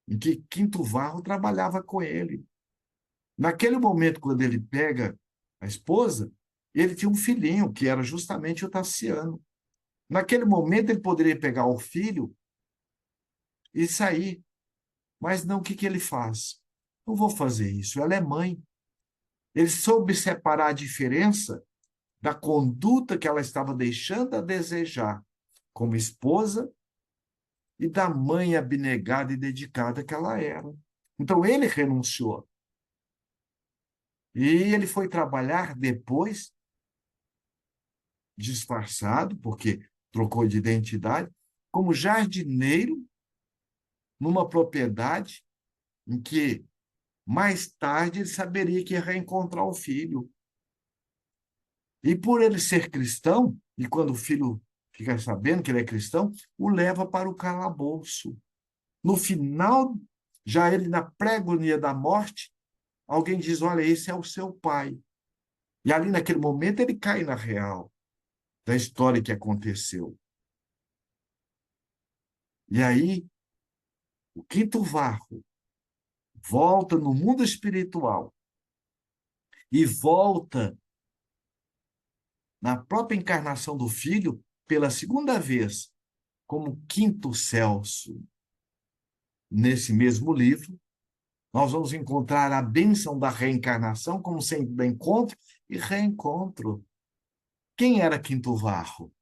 em que Quinto Varro trabalhava com ele. Naquele momento, quando ele pega a esposa, ele tinha um filhinho, que era justamente o Tassiano. Naquele momento, ele poderia pegar o filho e sair, mas não, o que ele faz? Não vou fazer isso, ela é mãe. Ele soube separar a diferença da conduta que ela estava deixando a desejar como esposa e da mãe abnegada e dedicada que ela era. Então, ele renunciou. E ele foi trabalhar depois, disfarçado, porque trocou de identidade, como jardineiro numa propriedade em que mais tarde ele saberia que ia reencontrar o filho. E por ele ser cristão, e quando o filho fica sabendo que ele é cristão, o leva para o calabouço. No final, já ele na pré-agonia da morte, alguém diz: olha, esse é o seu pai. E ali naquele momento ele cai na real da história que aconteceu. E aí, o Quinto Varro volta no mundo espiritual e volta na própria encarnação do filho pela segunda vez, como Quinto Celso. Nesse mesmo livro, nós vamos encontrar a bênção da reencarnação como sendo de encontro e reencontro. Quem era Quinto Varro?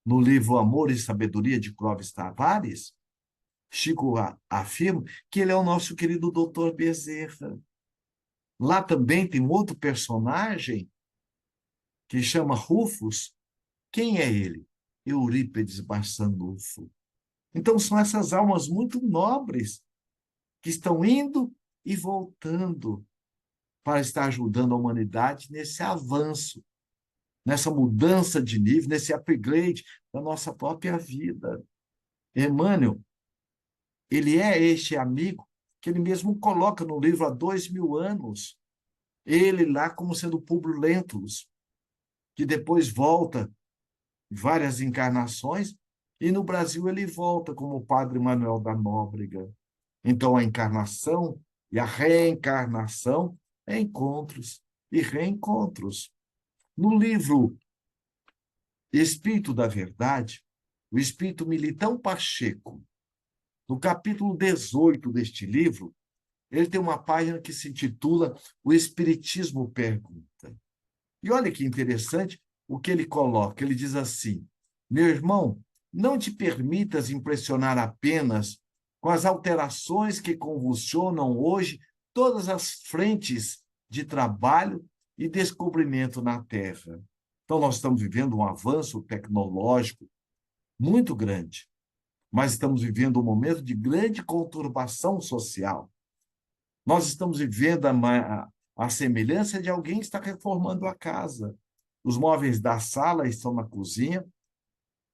No livro Amor e Sabedoria, de Clóvis Tavares, Chico afirma que ele é o nosso querido doutor Bezerra. Lá também tem outro personagem que chama Rufus. Quem é ele? Eurípides Barçanufo. Então, são essas almas muito nobres que estão indo e voltando para estar ajudando a humanidade nesse avanço, nessa mudança de nível, nesse upgrade da nossa própria vida. Emmanuel, ele é este amigo que ele mesmo coloca no livro há 2000 anos. Ele lá como sendo Públio Lentulus, que depois volta várias encarnações, e no Brasil ele volta como Padre Manuel da Nóbrega. Então, a encarnação e a reencarnação é encontros e reencontros. No livro Espírito da Verdade, o Espírito Militão Pacheco, no capítulo 18 deste livro, ele tem uma página que se intitula O Espiritismo Pergunta. E olha que interessante o que ele coloca. Ele diz assim: meu irmão, não te permitas impressionar apenas com as alterações que convulsionam hoje todas as frentes de trabalho e descobrimento na Terra. Então, nós estamos vivendo um avanço tecnológico muito grande, mas estamos vivendo um momento de grande conturbação social. Nós estamos vivendo a semelhança de alguém que está reformando a casa. Os móveis da sala estão na cozinha,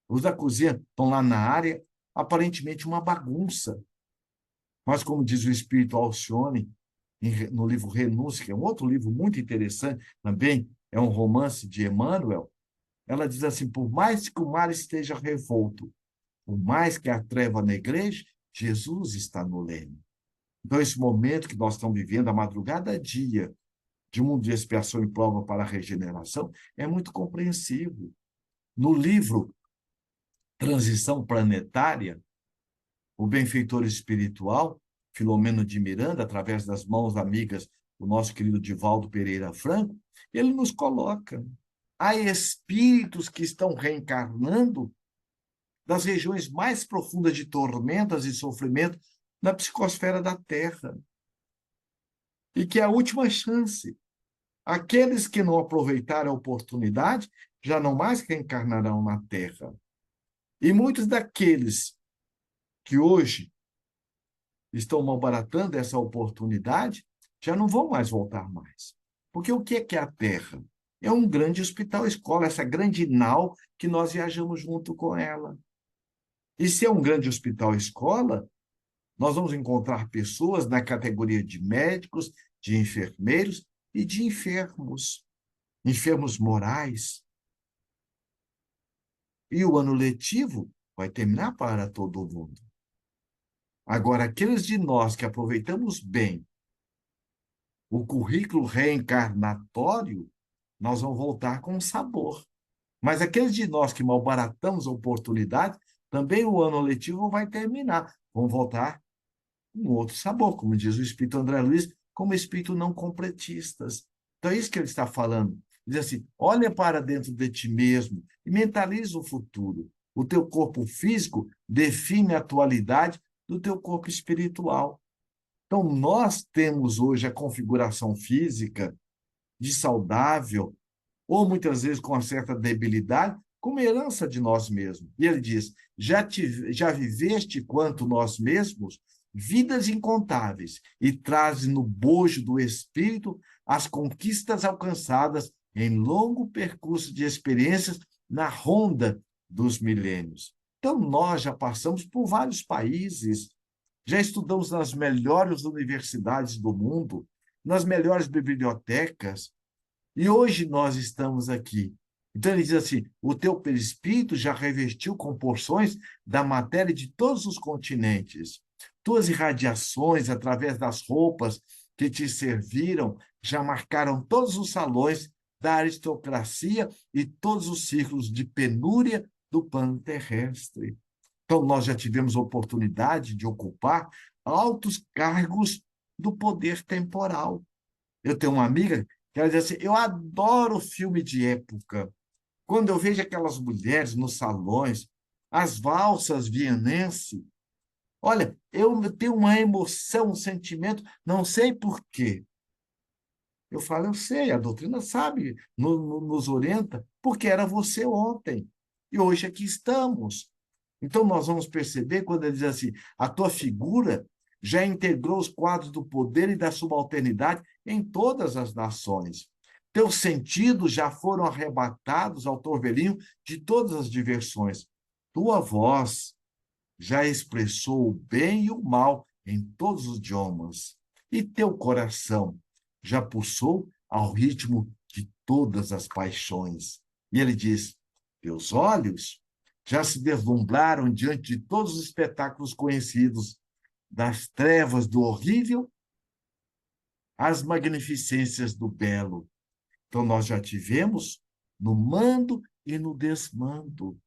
os da cozinha estão lá na área, aparentemente uma bagunça. Mas, como diz o Espírito Alcione, no livro Renúncia, que é um outro livro muito interessante, também é um romance de Emmanuel, ela diz assim: por mais que o mar esteja revolto, por mais que a treva negreje, Jesus está no leme. Então, esse momento que nós estamos vivendo, a madrugada dia, de um mundo de expiação e prova para a regeneração, é muito compreensivo. No livro transição planetária, o benfeitor espiritual, Filomeno de Miranda, através das mãos amigas do nosso querido Divaldo Pereira Franco, ele nos coloca. Há espíritos que estão reencarnando das regiões mais profundas de tormentas e sofrimento na psicosfera da Terra. E que é a última chance. Aqueles que não aproveitarem a oportunidade já não mais reencarnarão na Terra. E muitos daqueles que hoje estão malbaratando essa oportunidade já não vão mais voltar mais. Porque o que é a Terra? É um grande hospital-escola, essa grande nau que nós viajamos junto com ela. E se é um grande hospital-escola, nós vamos encontrar pessoas na categoria de médicos, de enfermeiros e de enfermos, enfermos morais. E o ano letivo vai terminar para todo mundo. Agora, aqueles de nós que aproveitamos bem o currículo reencarnatório, nós vamos voltar com sabor. Mas aqueles de nós que malbaratamos a oportunidade, também o ano letivo vai terminar. Vão voltar com outro sabor, como diz o Espírito André Luiz, como espírito não completistas. Então é isso que ele está falando. Ele diz assim, olha para dentro de ti mesmo e mentaliza o futuro. O teu corpo físico define a atualidade do teu corpo espiritual. Então, nós temos hoje a configuração física de saudável, ou muitas vezes com uma certa debilidade, como herança de nós mesmos. E ele diz: já viveste quanto nós mesmos vidas incontáveis, e trazes no bojo do espírito as conquistas alcançadas em longo percurso de experiências na ronda dos milênios. Então, nós já passamos por vários países, já estudamos nas melhores universidades do mundo, nas melhores bibliotecas, e hoje nós estamos aqui. Então ele diz assim, o teu perispírito já revestiu com porções da matéria de todos os continentes. Tuas irradiações, através das roupas que te serviram, já marcaram todos os salões da aristocracia e todos os círculos de penúria do plano terrestre. Então, nós já tivemos a oportunidade de ocupar altos cargos do poder temporal. Eu tenho uma amiga que ela diz assim, eu adoro filme de época. Quando eu vejo aquelas mulheres nos salões, as valsas vienenses, olha, eu tenho uma emoção, um sentimento, não sei por quê. Eu falo, eu sei, a doutrina sabe, nos orienta, porque era você ontem. E hoje aqui estamos. Então, nós vamos perceber, quando ele diz assim, a tua figura já integrou os quadros do poder e da subalternidade em todas as nações. Teus sentidos já foram arrebatados ao torvelinho de todas as diversões. Tua voz já expressou o bem e o mal em todos os idiomas. E teu coração já pulsou ao ritmo de todas as paixões. E ele diz, teus olhos já se deslumbraram diante de todos os espetáculos conhecidos, das trevas do horrível às magnificências do belo. Então, nós já tivemos no mando e no desmando.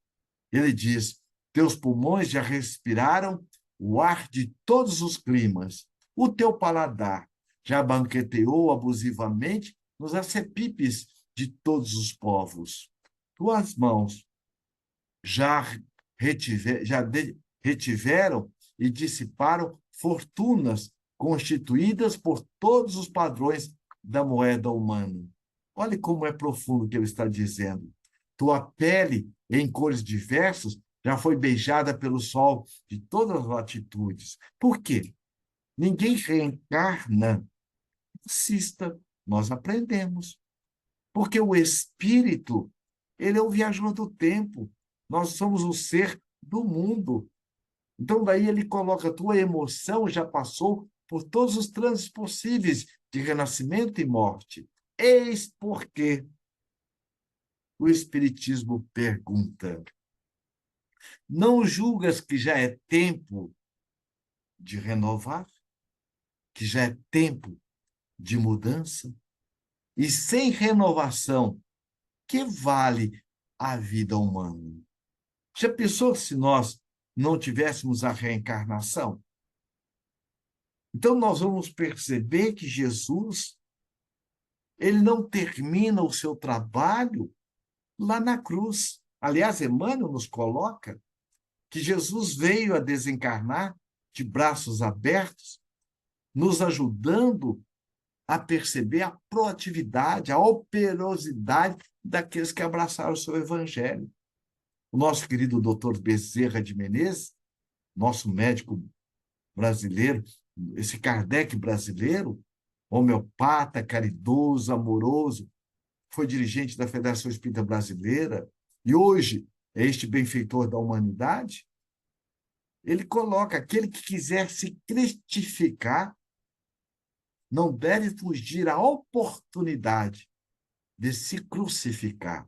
Ele diz, teus pulmões já respiraram o ar de todos os climas. O teu paladar já banqueteou abusivamente nos acepipes de todos os povos. Tuas mãos já retiveram e dissiparam fortunas constituídas por todos os padrões da moeda humana. Olhe como é profundo o que ele está dizendo. Tua pele, em cores diversas, já foi beijada pelo sol de todas as latitudes. Por quê? Ninguém reencarna. Insista, nós aprendemos. Porque o espírito, ele é o viajante do tempo. Nós somos o ser do mundo. Então, daí ele coloca, a tua emoção já passou por todos os trânsitos possíveis de renascimento e morte. Eis porque o Espiritismo pergunta, não julgas que já é tempo de renovar? Que já é tempo de mudança? E sem renovação, que vale a vida humana? Já pensou se nós não tivéssemos a reencarnação? Então, nós vamos perceber que Jesus, ele não termina o seu trabalho lá na cruz. Aliás, Emmanuel nos coloca que Jesus veio a desencarnar de braços abertos, nos ajudando a perceber a proatividade, a operosidade daqueles que abraçaram o seu evangelho. O nosso querido doutor Bezerra de Menezes, nosso médico brasileiro, esse Kardec brasileiro, homeopata, caridoso, amoroso, foi dirigente da Federação Espírita Brasileira e hoje é este benfeitor da humanidade. Ele coloca: aquele que quiser se cristificar não deve fugir à oportunidade de se crucificar.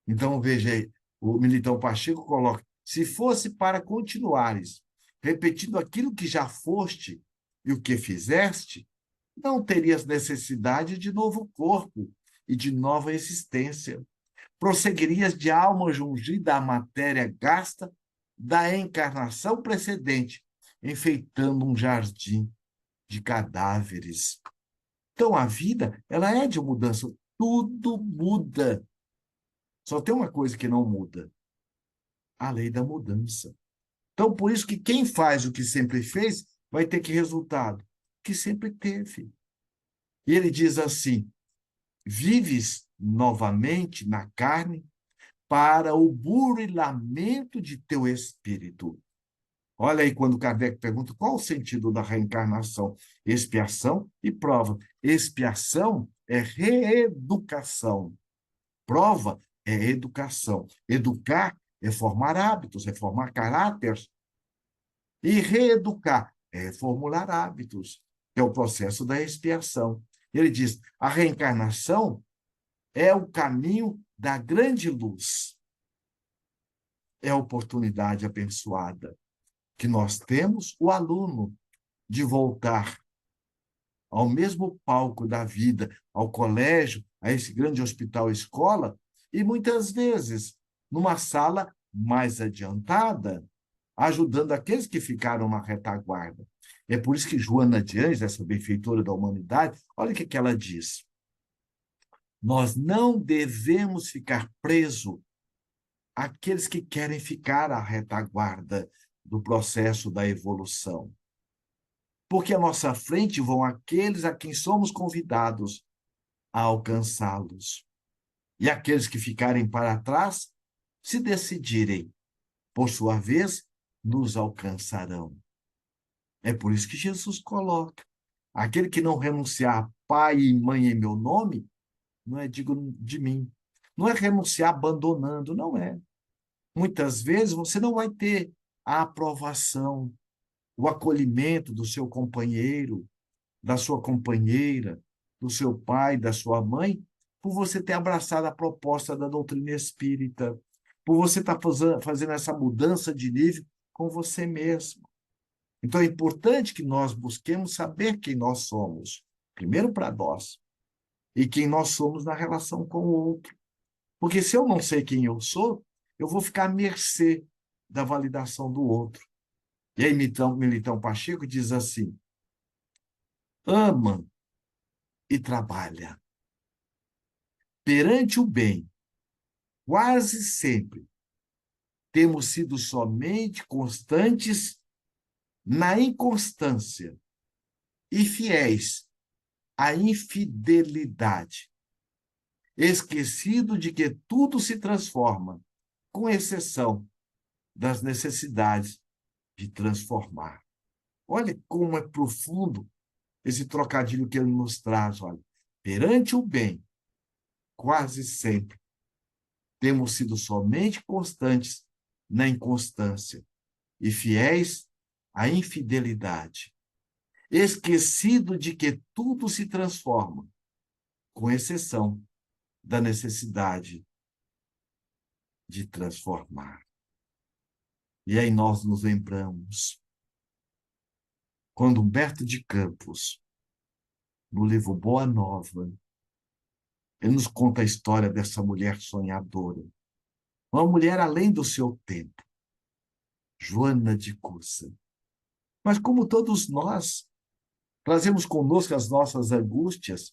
Então, veja aí, o Militão Pacheco coloca: se fosse para continuares repetindo aquilo que já foste e o que fizeste, não terias necessidade de novo corpo e de nova existência. Prosseguirias de alma jungida à matéria gasta da encarnação precedente, enfeitando um jardim de cadáveres. Então, a vida, ela é de mudança. Tudo muda. Só tem uma coisa que não muda: a lei da mudança. Então, por isso que quem faz o que sempre fez vai ter que resultado que sempre teve. E ele diz assim: vives novamente na carne para o burilamento de teu espírito. Olha aí quando Kardec pergunta qual o sentido da reencarnação: expiação e prova. Expiação é reeducação. Prova é educação. Educar é formar hábitos, é formar caráter. E reeducar é formular hábitos, que é o processo da expiação. Ele diz: a reencarnação é o caminho da grande luz. É a oportunidade abençoada que nós temos, o aluno, de voltar ao mesmo palco da vida, ao colégio, a esse grande hospital escola, e muitas vezes numa sala mais adiantada, ajudando aqueles que ficaram na retaguarda. É por isso que Joana de Anjos, essa benfeitora da humanidade, olha o que ela diz: nós não devemos ficar presos àqueles que querem ficar à retaguarda do processo da evolução. Porque à nossa frente vão aqueles a quem somos convidados a alcançá-los. E aqueles que ficarem para trás, se decidirem, por sua vez, nos alcançarão. É por isso que Jesus coloca: aquele que não renunciar pai e mãe em meu nome, não é digno de mim. Não é renunciar abandonando, não é. Muitas vezes você não vai ter a aprovação, o acolhimento do seu companheiro, da sua companheira, do seu pai, da sua mãe, por você ter abraçado a proposta da doutrina espírita, por você estar fazendo essa mudança de nível com você mesmo. Então, é importante que nós busquemos saber quem nós somos, primeiro para nós, e quem nós somos na relação com o outro. Porque se eu não sei quem eu sou, eu vou ficar à mercê da validação do outro. E aí, Militão Pacheco diz assim: ama e trabalha. Perante o bem, quase sempre temos sido somente constantes na inconstância e fiéis à infidelidade, esquecido de que tudo se transforma, com exceção das necessidades de transformar. Olha como é profundo esse trocadilho que ele nos traz. Olha, perante o bem, quase sempre temos sido somente constantes na inconstância e fiéis à infidelidade, esquecido de que tudo se transforma, com exceção da necessidade de transformar. E aí nós nos lembramos quando Humberto de Campos, no livro Boa Nova, ele nos conta a história dessa mulher sonhadora, uma mulher além do seu tempo, Joana de Cusa. Mas como todos nós, trazemos conosco as nossas angústias,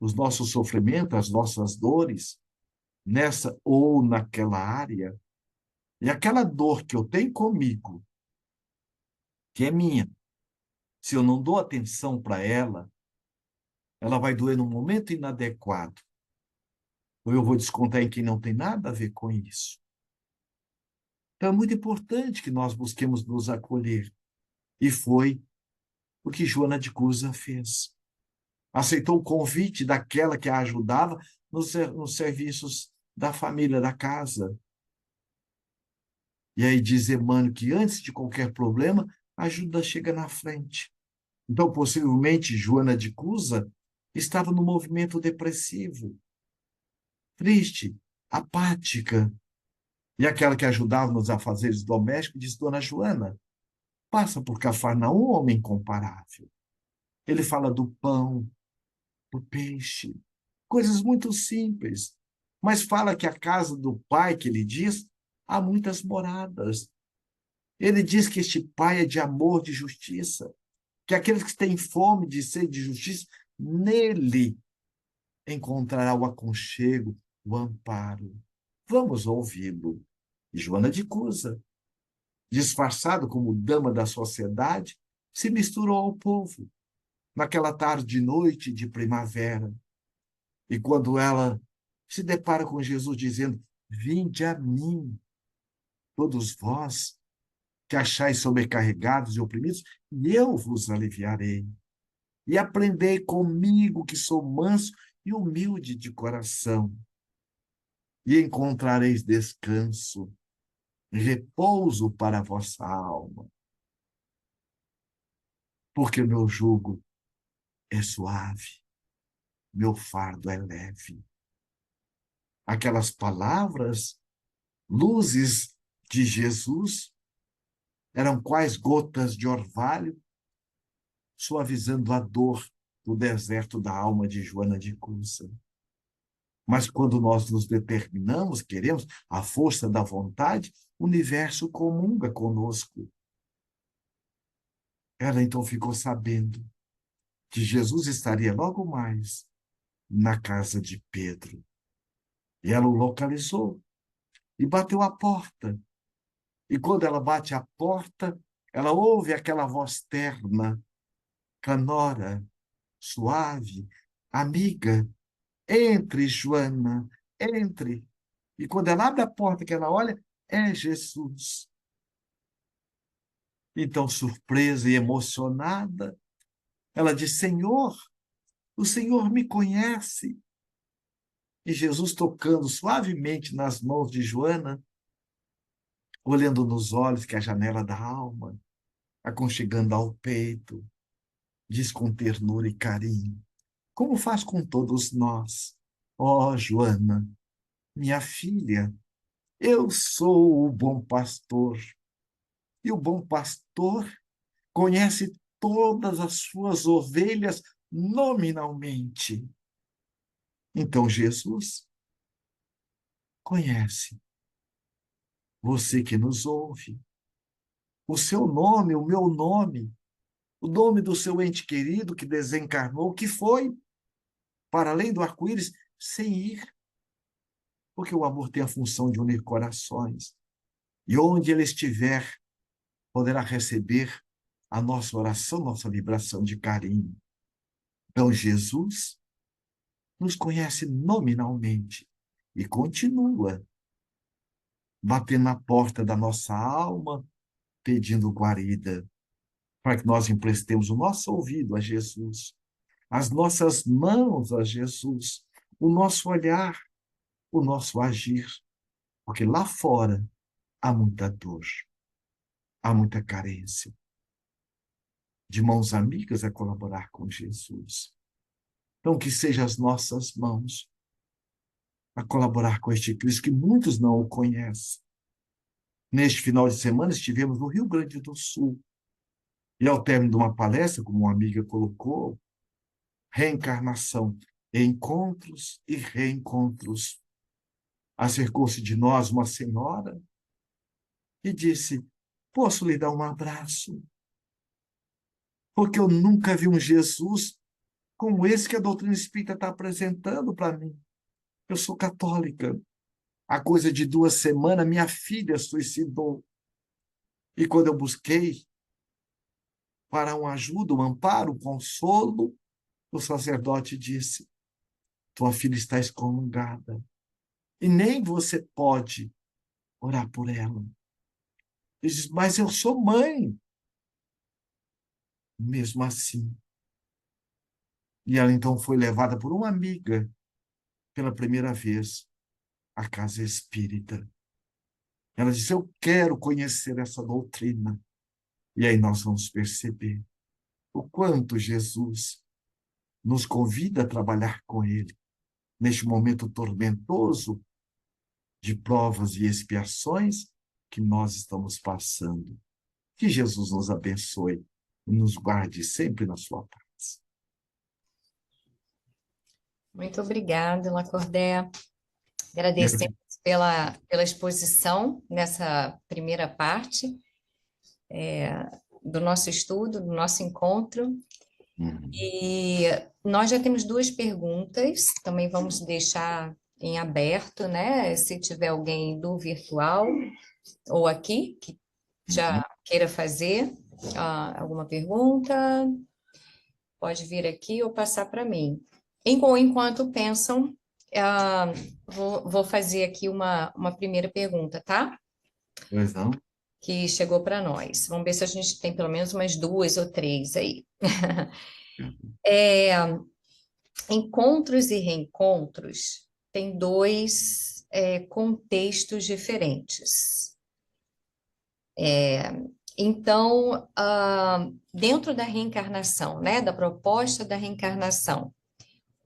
os nossos sofrimentos, as nossas dores, nessa ou naquela área. E aquela dor que eu tenho comigo, que é minha, se eu não dou atenção para ela, ela vai doer num momento inadequado. Ou eu vou descontar em quem não tem nada a ver com isso. Então é muito importante que nós busquemos nos acolher. E foi o que Joana de Cusa fez. Aceitou o convite daquela que a ajudava nos serviços da família, da casa. E aí diz Emmanuel que antes de qualquer problema, a ajuda chega na frente. Então, possivelmente, Joana de Cusa estava no movimento depressivo, triste, apática. E aquela que ajudava nos afazeres domésticos diz: Dona Joana, passa por Cafarnaum, um homem incomparável. Ele fala do pão, do peixe, coisas muito simples. Mas fala que a casa do pai, que ele diz, há muitas moradas. Ele diz que este pai é de amor, de justiça, que aqueles que têm fome de sede de justiça, nele encontrará o aconchego, o amparo. Vamos ouvi-lo. E Joana de Cusa, disfarçado como dama da sociedade, se misturou ao povo naquela tarde e noite de primavera. E quando ela se depara com Jesus dizendo: Vinde a mim, todos vós que achais sobrecarregados e oprimidos, e eu vos aliviarei. E aprendei comigo, que sou manso e humilde de coração, e encontrareis descanso, repouso para a vossa alma, porque meu jugo é suave, meu fardo é leve. Aquelas palavras, luzes de Jesus, eram quais gotas de orvalho, suavizando a dor do deserto da alma de Joana de Cusa. Mas quando nós nos determinamos, queremos a força da vontade, o universo comunga conosco. Ela então ficou sabendo que Jesus estaria logo mais na casa de Pedro. E ela o localizou e bateu a porta. E quando ela bate a porta, ela ouve aquela voz terna, canora, suave, amiga. Entre, Joana, entre. E quando ela abre a porta, que ela olha, é Jesus. Então, surpresa e emocionada, ela diz: Senhor, o Senhor me conhece. E Jesus, tocando suavemente nas mãos de Joana, olhando nos olhos, que é a janela da alma, aconchegando ao peito, diz com ternura e carinho, como faz com todos nós: Ó, Joana, minha filha, eu sou o bom pastor. E o bom pastor conhece todas as suas ovelhas nominalmente. Então, Jesus conhece você que nos ouve. O seu nome, o meu nome, o nome do seu ente querido que desencarnou, que foi para além do arco-íris sem ir, porque o amor tem a função de unir corações. E onde ele estiver, poderá receber a nossa oração, nossa vibração de carinho. Então, Jesus nos conhece nominalmente e continua batendo na porta da nossa alma, pedindo guarida, para que nós emprestemos o nosso ouvido a Jesus, as nossas mãos a Jesus, o nosso olhar, o nosso agir, porque lá fora há muita dor, há muita carência de mãos amigas a colaborar com Jesus. Então, que sejam as nossas mãos a colaborar com este Cristo que muitos não o conhecem. Neste final de semana estivemos no Rio Grande do Sul. E ao término de uma palestra, como uma amiga colocou, reencarnação, encontros e reencontros. Acercou-se de nós uma senhora e disse: posso lhe dar um abraço? Porque eu nunca vi um Jesus como esse que a doutrina espírita está apresentando para mim. Eu sou católica. Há coisa de 2 semanas, minha filha suicidou. E quando eu busquei para uma ajuda, um amparo, um consolo, o sacerdote disse: tua filha está excomungada e nem você pode orar por ela. Ele diz: mas eu sou mãe. Mesmo assim. E ela então foi levada por uma amiga, pela primeira vez, à casa espírita. Ela disse: eu quero conhecer essa doutrina. E aí nós vamos perceber o quanto Jesus nos convida a trabalhar com Ele neste momento tormentoso de provas e expiações que nós estamos passando. Que Jesus nos abençoe e nos guarde sempre na sua paz. Muito obrigada, Lacordaire. Agradecemos pela exposição nessa primeira parte do nosso estudo, do nosso encontro. E nós já temos duas perguntas, também vamos deixar em aberto, né? Se tiver alguém do virtual ou aqui que já queira fazer alguma pergunta, pode vir aqui ou passar para mim. Enquanto pensam, vou fazer aqui uma primeira pergunta, tá? Pois não? Que chegou para nós. Vamos ver se a gente tem pelo menos umas duas ou três aí. Encontros e reencontros têm dois contextos diferentes. Então, dentro da reencarnação, né, da proposta da reencarnação,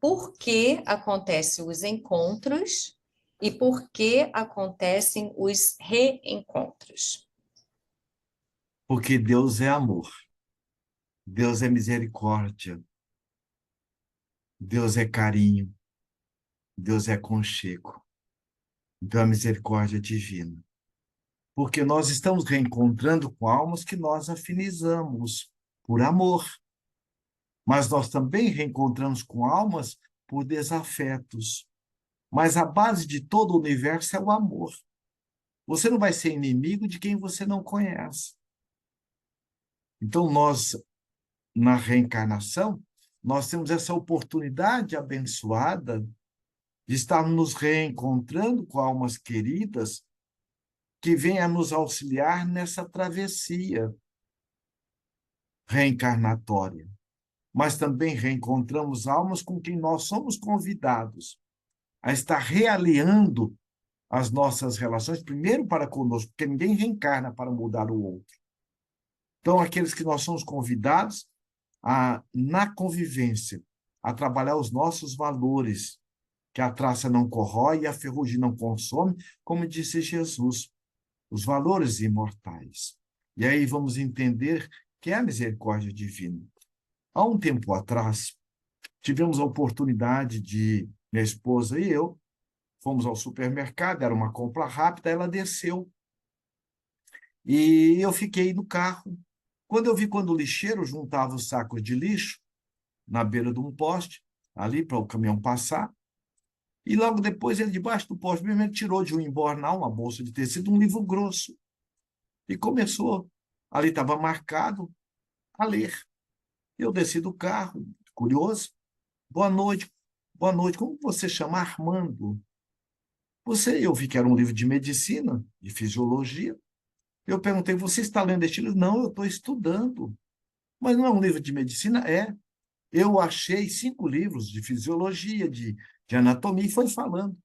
por que acontecem os encontros e por que acontecem os reencontros? Porque Deus é amor, Deus é misericórdia, Deus é carinho, Deus é aconchego. Então, a misericórdia divina. Porque nós estamos reencontrando com almas que nós afinizamos por amor. Mas nós também reencontramos com almas por desafetos. Mas a base de todo o universo é o amor. Você não vai ser inimigo de quem você não conhece. Então, nós, na reencarnação, nós temos essa oportunidade abençoada de estarmos nos reencontrando com almas queridas que vêm a nos auxiliar nessa travessia reencarnatória. Mas também reencontramos almas com quem nós somos convidados a estar realinhando as nossas relações, primeiro para conosco, porque ninguém reencarna para mudar o outro. Então, aqueles que nós somos convidados na convivência, a trabalhar os nossos valores, que a traça não corrói e a ferrugem não consome, como disse Jesus, os valores imortais. E aí vamos entender que é a misericórdia divina. Há um tempo atrás, tivemos a oportunidade de, minha esposa e eu, fomos ao supermercado, era uma compra rápida, ela desceu. E eu fiquei no carro. Quando eu vi quando o lixeiro juntava os sacos de lixo na beira de um poste, ali para o caminhão passar, e logo depois ele, debaixo do poste mesmo, ele tirou de um embornal, uma bolsa de tecido, um livro grosso. E começou, ali estava marcado, a ler. Eu desci do carro, curioso. Boa noite, boa noite. Como você chama? Armando. Eu vi que era um livro de medicina, de fisiologia. Eu perguntei: você está lendo este livro? Não, eu estou estudando. Mas não é um livro de medicina? É. Eu achei 5 livros de fisiologia, de anatomia, e foi falando.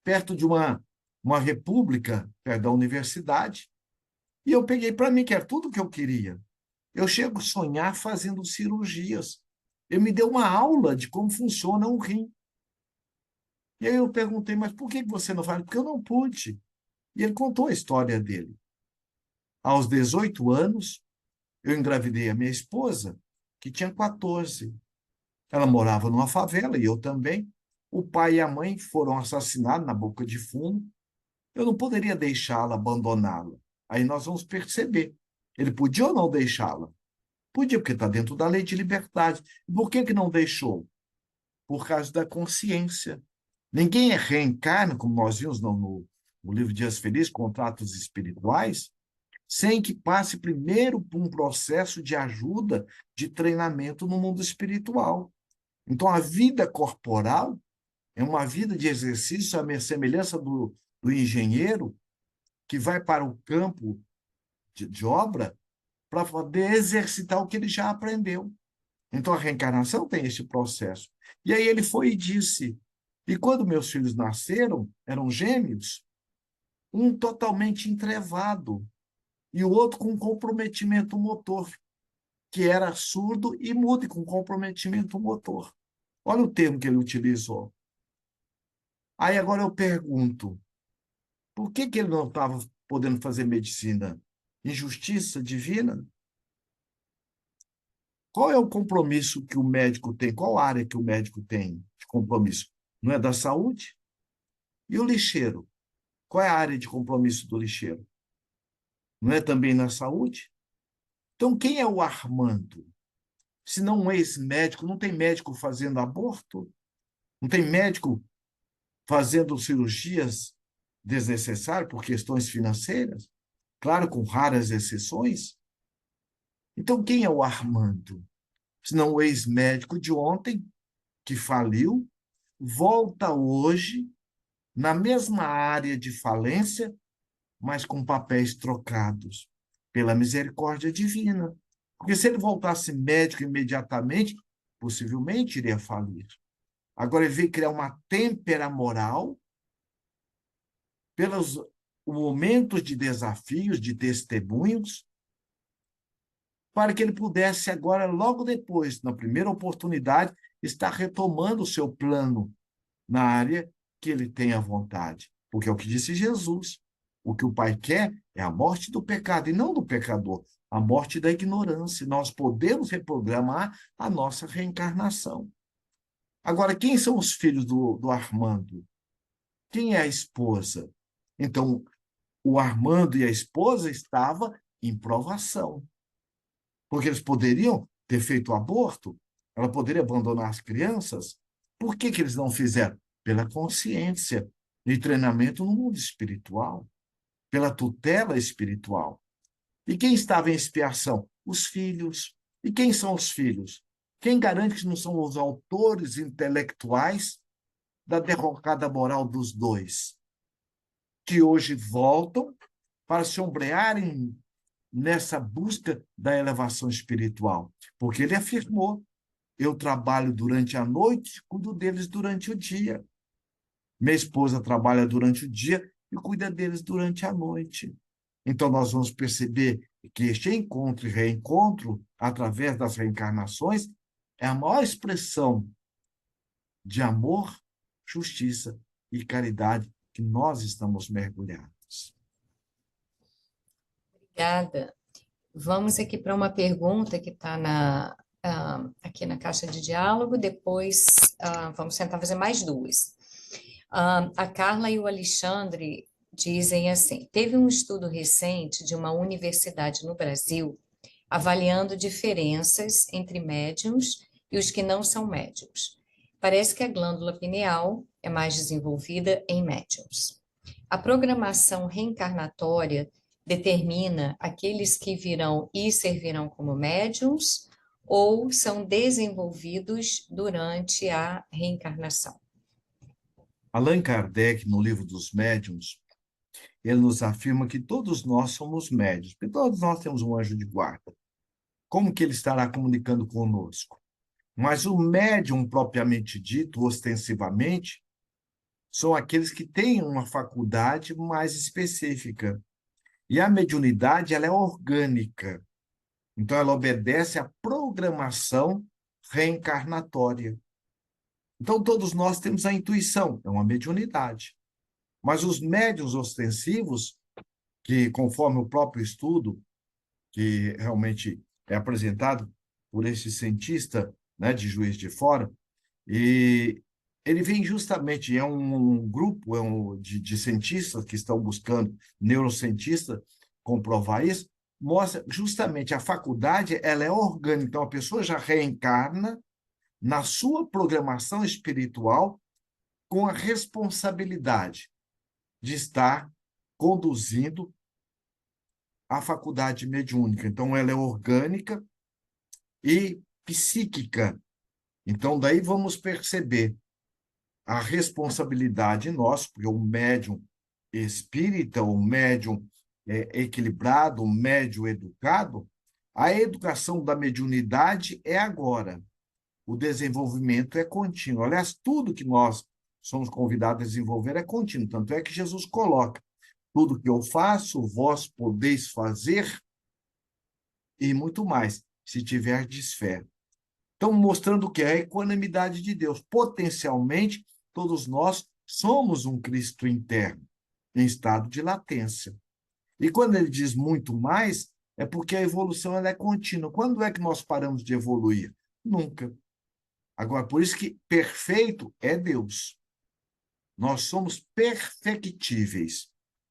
Perto de uma república, perto da universidade. E eu peguei para mim, que era tudo o que eu queria. Eu chego a sonhar fazendo cirurgias. Ele me deu uma aula de como funciona um rim. E aí eu perguntei: mas por que você não faz? Porque eu não pude. E ele contou a história dele. Aos 18 anos, eu engravidei a minha esposa, que tinha 14. Ela morava numa favela, e eu também. o pai e a mãe foram assassinados na boca de fumo, eu não poderia deixá-la, abandoná-la. Aí nós vamos perceber. Ele podia ou não deixá-la? Podia, porque está dentro da lei de liberdade. Por que não deixou? Por causa da consciência. Ninguém reencarna, como nós vimos no livro Dias Felizes, Contratos Espirituais, sem que passe primeiro por um processo de ajuda, de treinamento no mundo espiritual. Então, a vida corporal é uma vida de exercício, à semelhança do engenheiro, que vai para o campo de obra para poder exercitar o que ele já aprendeu. Então, a reencarnação tem esse processo. E aí ele foi e disse, e quando meus filhos nasceram, eram gêmeos, um totalmente entrevado e o outro com comprometimento motor, que era surdo e mudo, e com comprometimento motor. Olha o termo que ele utilizou. Aí agora eu pergunto, por que ele não estava podendo fazer medicina? Injustiça divina? Qual é o compromisso que o médico tem? Qual área que o médico tem de compromisso? Não é da saúde? E o lixeiro? Qual é a área de compromisso do lixeiro? Não é também na saúde? Então, quem é o Armando? Se não um ex-médico, não tem médico fazendo aborto? Não tem médico fazendo cirurgias desnecessárias por questões financeiras? Claro, com raras exceções. Então, quem é o Armando? Se não o ex-médico de ontem, que faliu, volta hoje na mesma área de falência, mas com papéis trocados pela misericórdia divina. Porque se ele voltasse médico imediatamente, possivelmente iria falir. Agora ele veio criar uma têmpera moral pelos momentos de desafios, de testemunhos, para que ele pudesse agora, logo depois, na primeira oportunidade, estar retomando o seu plano na área que ele tem à vontade. Porque é o que disse Jesus. O que o Pai quer é a morte do pecado, e não do pecador, a morte da ignorância. Nós podemos reprogramar a nossa reencarnação. Agora, quem são os filhos do Armando? Quem é a esposa? Então, o Armando e a esposa estavam em provação, porque eles poderiam ter feito o aborto, ela poderia abandonar as crianças. Por que eles não fizeram? Pela consciência e treinamento no mundo espiritual, pela tutela espiritual. E quem estava em expiação? Os filhos. E quem são os filhos? Quem garante que não são os autores intelectuais da derrocada moral dos dois, que hoje voltam para se ombrearem nessa busca da elevação espiritual? Porque ele afirmou: eu trabalho durante a noite, cuido deles durante o dia. Minha esposa trabalha durante o dia e cuida deles durante a noite. Então, nós vamos perceber que este encontro e reencontro, através das reencarnações, é a maior expressão de amor, justiça e caridade que nós estamos mergulhados. Obrigada. Vamos aqui para uma pergunta que está aqui na caixa de diálogo, depois vamos tentar fazer mais duas. A Carla e o Alexandre dizem assim: teve um estudo recente de uma universidade no Brasil avaliando diferenças entre médiums e os que não são médiums. Parece que a glândula pineal é mais desenvolvida em médiums. A programação reencarnatória determina aqueles que virão e servirão como médiums ou são desenvolvidos durante a reencarnação? Allan Kardec, no livro dos Médiuns, ele nos afirma que todos nós somos médiuns, porque todos nós temos um anjo de guarda. Como que ele estará comunicando conosco? Mas o médium propriamente dito, ostensivamente, são aqueles que têm uma faculdade mais específica. E a mediunidade, ela é orgânica. Então, ela obedece à programação reencarnatória. Então, todos nós temos a intuição, é uma mediunidade. Mas os médiuns ostensivos, que, conforme o próprio estudo, que realmente é apresentado por esse cientista, né, de Juiz de Fora, e ele vem justamente, é um grupo de cientistas que estão buscando, neurocientistas, comprovar isso, mostra justamente a faculdade, ela é orgânica, então a pessoa já reencarna na sua programação espiritual com a responsabilidade de estar conduzindo a faculdade mediúnica. Então, ela é orgânica e psíquica. Então, daí vamos perceber a responsabilidade nossa, porque o médium espírita, o médium equilibrado, o médium educado, a educação da mediunidade é agora. O desenvolvimento é contínuo. Aliás, tudo que nós somos convidados a desenvolver é contínuo. Tanto é que Jesus coloca: tudo que eu faço, vós podeis fazer e muito mais, se tiverdes fé. Então, mostrando o que é a equanimidade de Deus. Potencialmente, todos nós somos um Cristo interno, em estado de latência. E quando ele diz muito mais, é porque a evolução ela é contínua. Quando é que nós paramos de evoluir? Nunca. Agora, por isso que perfeito é Deus. Nós somos perfectíveis.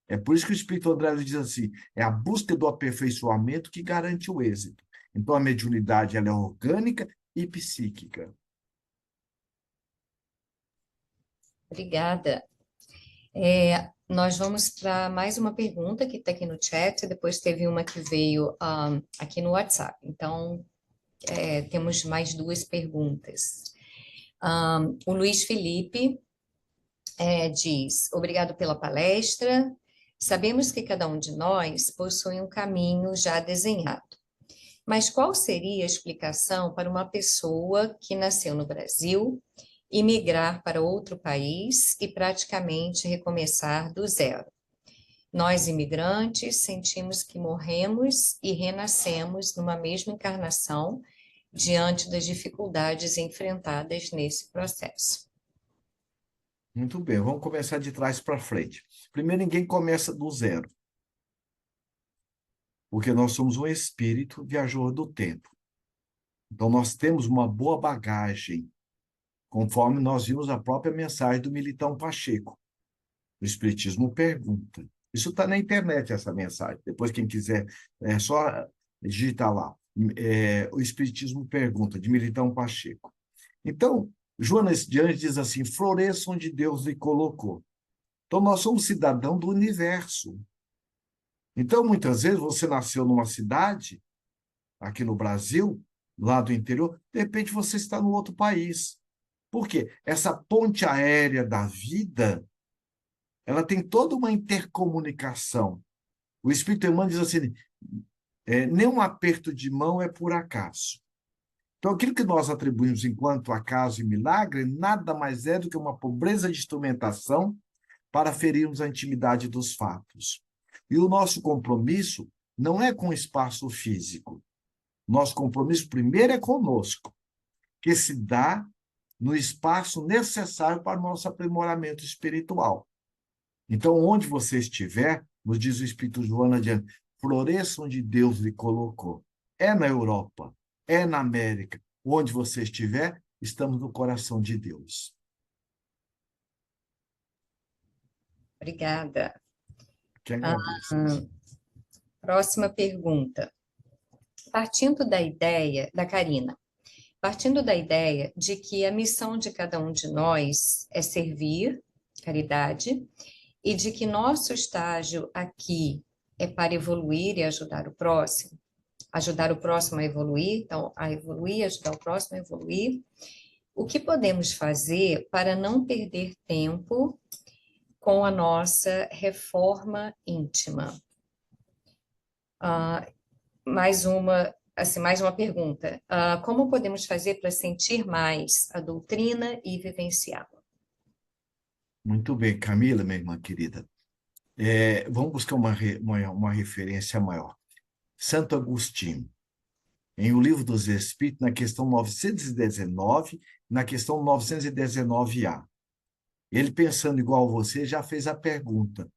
É por isso que o Espírito André diz assim: é a busca do aperfeiçoamento que garante o êxito. Então, a mediunidade ela é orgânica e psíquica. Obrigada. Nós vamos para mais uma pergunta que está aqui no chat, depois teve uma que veio aqui no WhatsApp. Então, temos mais duas perguntas. O Luiz Felipe diz: obrigado pela palestra. Sabemos que cada um de nós possui um caminho já desenhado. Mas qual seria a explicação para uma pessoa que nasceu no Brasil e migrar para outro país e praticamente recomeçar do zero? Nós, imigrantes, sentimos que morremos e renascemos numa mesma encarnação diante das dificuldades enfrentadas nesse processo. Muito bem, vamos começar de trás para frente. Primeiro, ninguém começa do zero, porque nós somos um espírito viajor do tempo. Então, nós temos uma boa bagagem, conforme nós vimos a própria mensagem do Militão Pacheco. O Espiritismo pergunta. Isso está na internet, essa mensagem. Depois, quem quiser, é só digitar lá. O Espiritismo pergunta, de Militão Pacheco. Então, Jonas de Anjos diz assim: floresça onde Deus lhe colocou. Então, nós somos cidadão do universo. Então, muitas vezes, você nasceu numa cidade, aqui no Brasil, lá do interior, de repente você está no outro país. Por quê? Essa ponte aérea da vida, ela tem toda uma intercomunicação. O Espírito Emmanuel diz assim: nenhum aperto de mão é por acaso. Então, aquilo que nós atribuímos enquanto acaso e milagre, nada mais é do que uma pobreza de instrumentação para ferirmos a intimidade dos fatos. E o nosso compromisso não é com o espaço físico. Nosso compromisso primeiro é conosco, que se dá no espaço necessário para o nosso aprimoramento espiritual. Então, onde você estiver, nos diz o Espírito Joana adiante, floresça onde Deus lhe colocou. É na Europa, é na América. Onde você estiver, estamos no coração de Deus. Obrigada. Que agradeço. Próxima pergunta. Partindo da ideia, da Karina, partindo da ideia de que a missão de cada um de nós é servir, caridade, e de que nosso estágio aqui é para evoluir e ajudar o próximo a evoluir, então, a evoluir, ajudar o próximo a evoluir, o que podemos fazer para não perder tempo com a nossa reforma íntima? Mais uma pergunta. Como podemos fazer para sentir mais a doutrina e vivenciá-la? Muito bem, Camila, minha irmã querida. Vamos buscar uma referência maior. Santo Agostinho, em O Livro dos Espíritos, na questão 919, na questão 919A. Ele, pensando igual a você, já fez a pergunta.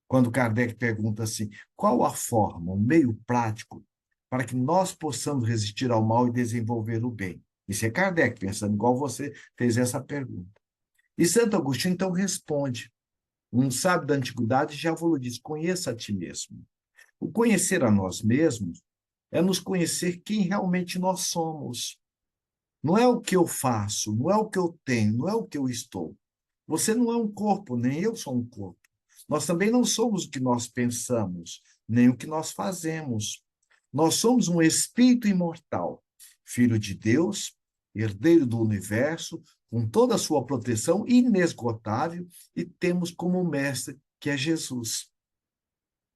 Quando Kardec pergunta assim: qual a forma, o meio prático para que nós possamos resistir ao mal e desenvolver o bem? Isso é Kardec, pensando igual você, fez essa pergunta. E Santo Agostinho, então, responde. Um sábio da antiguidade já falou disso: conheça a ti mesmo. O conhecer a nós mesmos é nos conhecer quem realmente nós somos. Não é o que eu faço, não é o que eu tenho, não é o que eu estou. Você não é um corpo, nem eu sou um corpo. Nós também não somos o que nós pensamos, nem o que nós fazemos. Nós somos um espírito imortal, filho de Deus, herdeiro do universo, com toda a sua proteção inesgotável, e temos como mestre que é Jesus.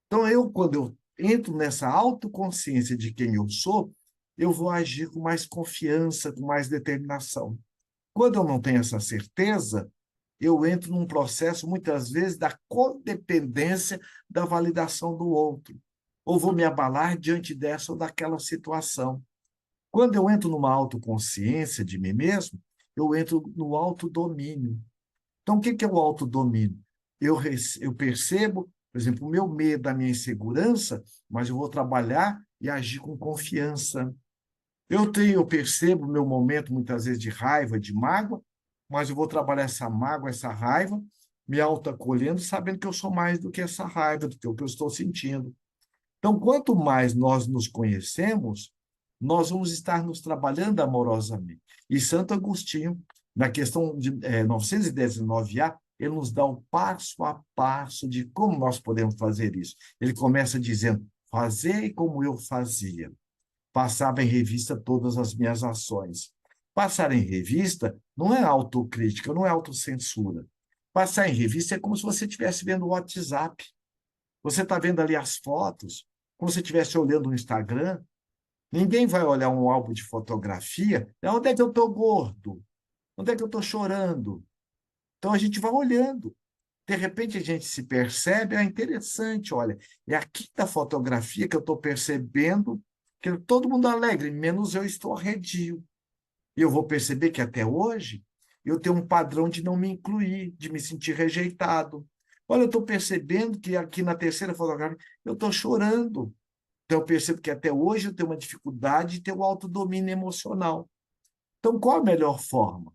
Então, quando eu entro nessa autoconsciência de quem eu sou, eu vou agir com mais confiança, com mais determinação. Quando eu não tenho essa certeza, eu entro num processo, muitas vezes, da codependência da validação do outro. Ou vou me abalar diante dessa ou daquela situação. Quando eu entro numa autoconsciência de mim mesmo, eu entro no autodomínio. Então, o que é o autodomínio? Eu percebo, por exemplo, o meu medo, a minha insegurança, mas eu vou trabalhar e agir com confiança. Eu percebo o meu momento, muitas vezes, de raiva, de mágoa, mas eu vou trabalhar essa mágoa, essa raiva, me autoacolhendo, sabendo que eu sou mais do que essa raiva, do que o que eu estou sentindo. Então, quanto mais nós nos conhecemos, nós vamos estar nos trabalhando amorosamente. E Santo Agostinho, na questão de 919A, ele nos dá o passo a passo de como nós podemos fazer isso. Ele começa dizendo: fazei como eu fazia. Passava em revista todas as minhas ações. Passar em revista não é autocrítica, não é autocensura. Passar em revista é como se você estivesse vendo o WhatsApp. Você está vendo ali as fotos, como se estivesse olhando o Instagram. Ninguém vai olhar um álbum de fotografia. Onde é que eu estou gordo? Onde é que eu estou chorando? Então a gente vai olhando. De repente a gente se percebe, é interessante, olha, é aqui da fotografia que eu estou percebendo que todo mundo alegre, menos eu estou arredio. E eu vou perceber que até hoje eu tenho um padrão de não me incluir, de me sentir rejeitado. Olha, eu estou percebendo que aqui na terceira fotografia eu estou chorando. Então eu percebo que até hoje eu tenho uma dificuldade de ter o autodomínio emocional. Então, qual a melhor forma?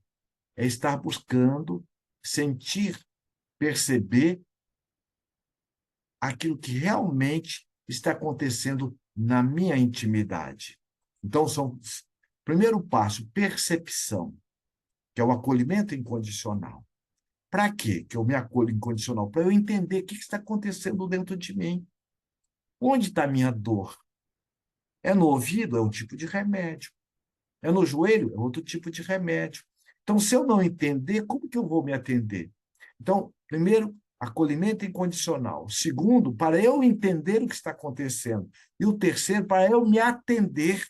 É estar buscando sentir, perceber aquilo que realmente está acontecendo na minha intimidade. Então, primeiro passo, percepção, que é o acolhimento incondicional. Para quê que eu me acolho incondicional? Para eu entender o que está acontecendo dentro de mim. Onde está a minha dor? É no ouvido? É um tipo de remédio. É no joelho? É outro tipo de remédio. Então, se eu não entender, como que eu vou me atender? Então, primeiro, acolhimento incondicional. Segundo, para eu entender o que está acontecendo. E o terceiro, para eu me atender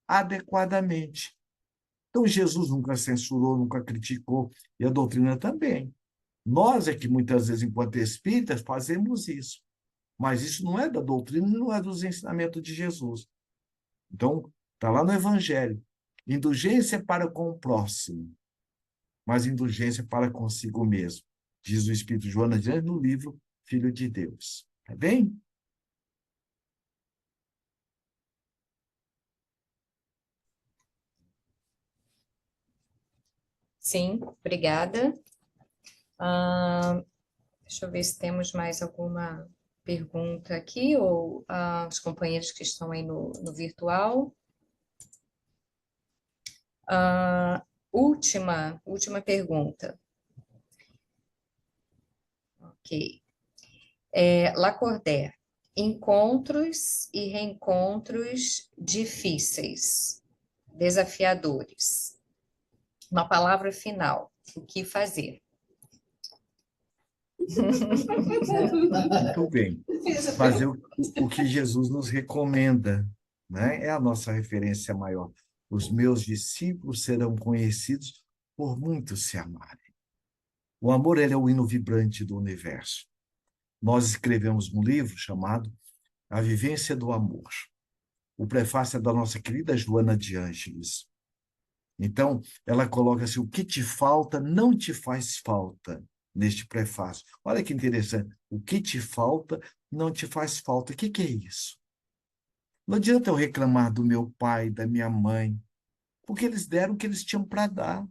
adequadamente. Então, Jesus nunca censurou, nunca criticou, e a doutrina também. Nós é que muitas vezes, enquanto espíritas, fazemos isso. Mas isso não é da doutrina, não é dos ensinamentos de Jesus. Então, está lá no Evangelho. Indulgência para com o próximo, mas indulgência para consigo mesmo, diz o Espírito Joana diante no livro Filho de Deus. Tá bem? Sim, obrigada. Deixa eu ver se temos mais alguma pergunta aqui, ou os companheiros que estão aí no virtual. Última pergunta. Ok. Lacordaire. Encontros e reencontros difíceis, desafiadores. Uma palavra final. O que fazer? Muito bem. Fazer o que Jesus nos recomenda, né? É a nossa referência maior. Os meus discípulos serão conhecidos por muitos se amarem. O amor, ele é o hino vibrante do universo. Nós escrevemos um livro chamado A Vivência do Amor. O prefácio é da nossa querida Joana de Ângeles. Então, ela coloca assim: o que te falta não te faz falta, neste prefácio. Olha que interessante. O que te falta não te faz falta. O que é isso? Não adianta eu reclamar do meu pai, da minha mãe, porque eles deram o que eles tinham para dar.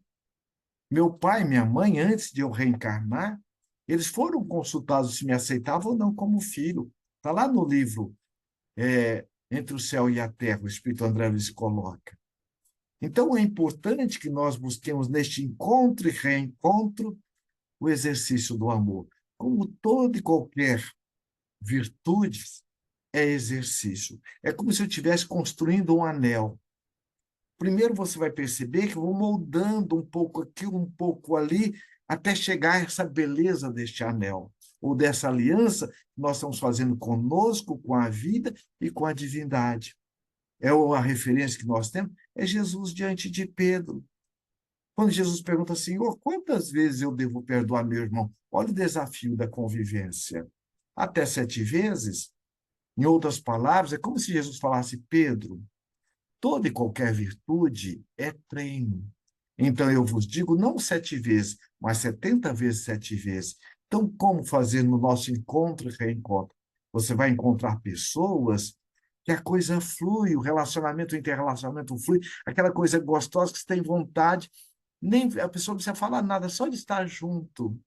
Meu pai e minha mãe, antes de eu reencarnar, eles foram consultados se me aceitavam ou não como filho. Está lá no livro Entre o Céu e a Terra, o Espírito André Luiz coloca. Então, é importante que nós busquemos neste encontro e reencontro o exercício do amor. Como toda e qualquer virtude é exercício. É como se eu estivesse construindo um anel. Primeiro você vai perceber que eu vou moldando um pouco aqui, um pouco ali, até chegar a essa beleza deste anel, ou dessa aliança que nós estamos fazendo conosco, com a vida e com a divindade. A referência que nós temos é Jesus diante de Pedro. Quando Jesus pergunta, Senhor, quantas vezes eu devo perdoar meu irmão? Olha o desafio da convivência. Até 7 vezes? Em outras palavras, é como se Jesus falasse, Pedro, toda e qualquer virtude é treino. Então eu vos digo, não 7 vezes, mas 70 vezes 7 vezes. Então, como fazer no nosso encontro e reencontro? Você vai encontrar pessoas que a coisa flui, o relacionamento, o interrelacionamento flui, aquela coisa gostosa que você tem vontade, nem a pessoa não precisa falar nada, só de estar junto.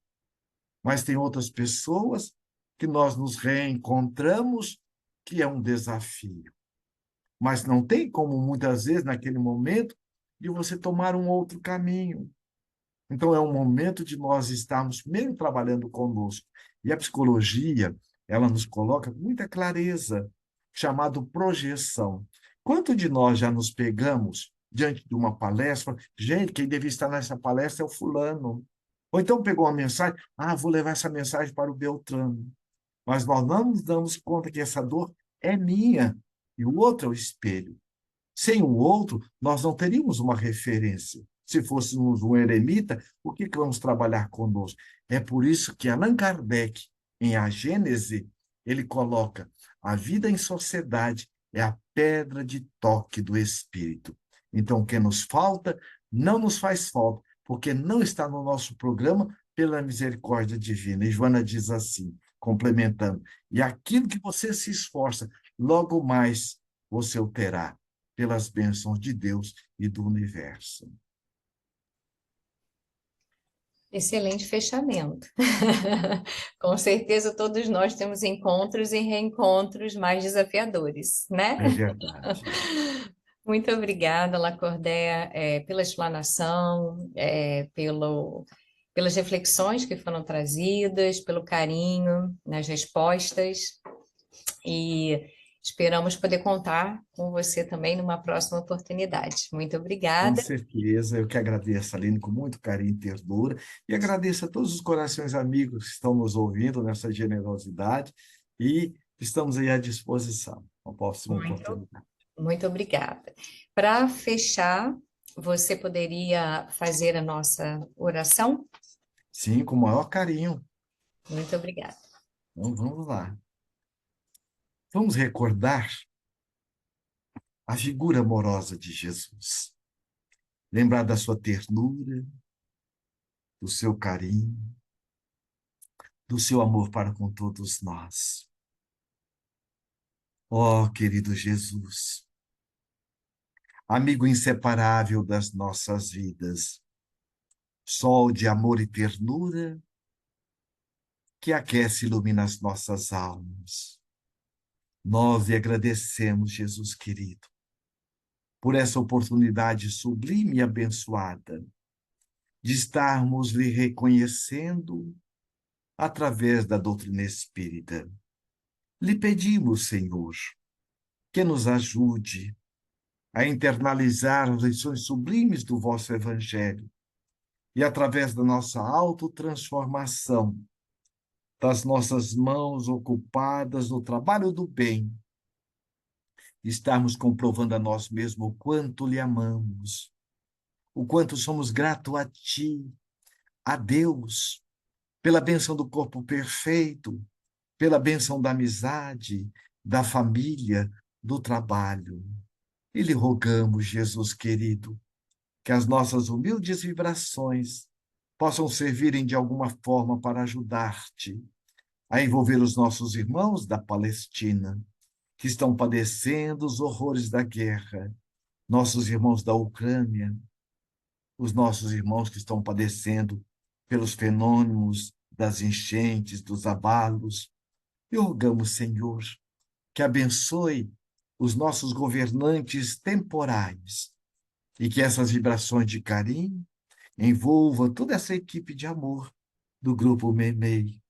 Mas tem outras pessoas que nós nos reencontramos, que é um desafio. Mas não tem como, muitas vezes, naquele momento, de você tomar um outro caminho. Então, é um momento de nós estarmos primeiro trabalhando conosco. E a psicologia, ela nos coloca com muita clareza, chamado projeção. Quanto de nós já nos pegamos diante de uma palestra? Gente, quem devia estar nessa palestra é o fulano. Ou então pegou uma mensagem, vou levar essa mensagem para o Beltrano. Mas nós não nos damos conta que essa dor é minha e o outro é o espelho. Sem o outro, nós não teríamos uma referência. Se fôssemos um eremita, o que vamos trabalhar conosco? É por isso que Allan Kardec, em A Gênese, ele coloca a vida em sociedade é a pedra de toque do espírito. Então, o que nos falta, não nos faz falta, porque não está no nosso programa pela misericórdia divina. E Joana diz assim, complementando, e aquilo que você se esforça, logo mais você o terá pelas bênçãos de Deus e do universo. Excelente fechamento. Com certeza todos nós temos encontros e reencontros mais desafiadores, né? É verdade. Muito obrigada, Lacordaire, pela explanação, pelas reflexões que foram trazidas, pelo carinho nas respostas e esperamos poder contar com você também numa próxima oportunidade. Muito Com obrigada. certeza, eu que agradeço, Aline, com muito carinho e ternura, e agradeço a todos os corações amigos que estão nos ouvindo nessa generosidade, e estamos aí à disposição. Uma próxima Muito, oportunidade. muito obrigada. Para fechar, você poderia fazer a nossa oração? Sim, com o maior carinho. Muito obrigada. Então, vamos lá. Vamos recordar a figura amorosa de Jesus. Lembrar da sua ternura, do seu carinho, do seu amor para com todos nós. Ó, querido Jesus, amigo inseparável das nossas vidas, sol de amor e ternura que aquece e ilumina as nossas almas. Nós lhe agradecemos, Jesus querido, por essa oportunidade sublime e abençoada de estarmos lhe reconhecendo através da doutrina espírita. Lhe pedimos, Senhor, que nos ajude a internalizar as lições sublimes do vosso Evangelho e, através da nossa autotransformação, das nossas mãos ocupadas no trabalho do bem, estarmos comprovando a nós mesmos o quanto lhe amamos, o quanto somos gratos a Ti, a Deus, pela bênção do corpo perfeito, pela bênção da amizade, da família, do trabalho. E lhe rogamos, Jesus querido, que as nossas humildes vibrações possam servirem de alguma forma para ajudar-te a envolver os nossos irmãos da Palestina, que estão padecendo os horrores da guerra, nossos irmãos da Ucrânia, os nossos irmãos que estão padecendo pelos fenômenos das enchentes, dos abalos. E rogamos, Senhor, que abençoe os nossos governantes temporais e que essas vibrações de carinho envolvam toda essa equipe de amor do Grupo Memei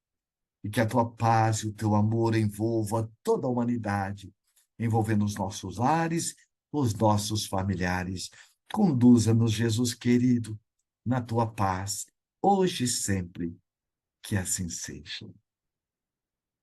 e que a tua paz e o teu amor envolva toda a humanidade, envolvendo os nossos lares, os nossos familiares. Conduza-nos, Jesus querido, na tua paz, hoje e sempre. Que assim seja.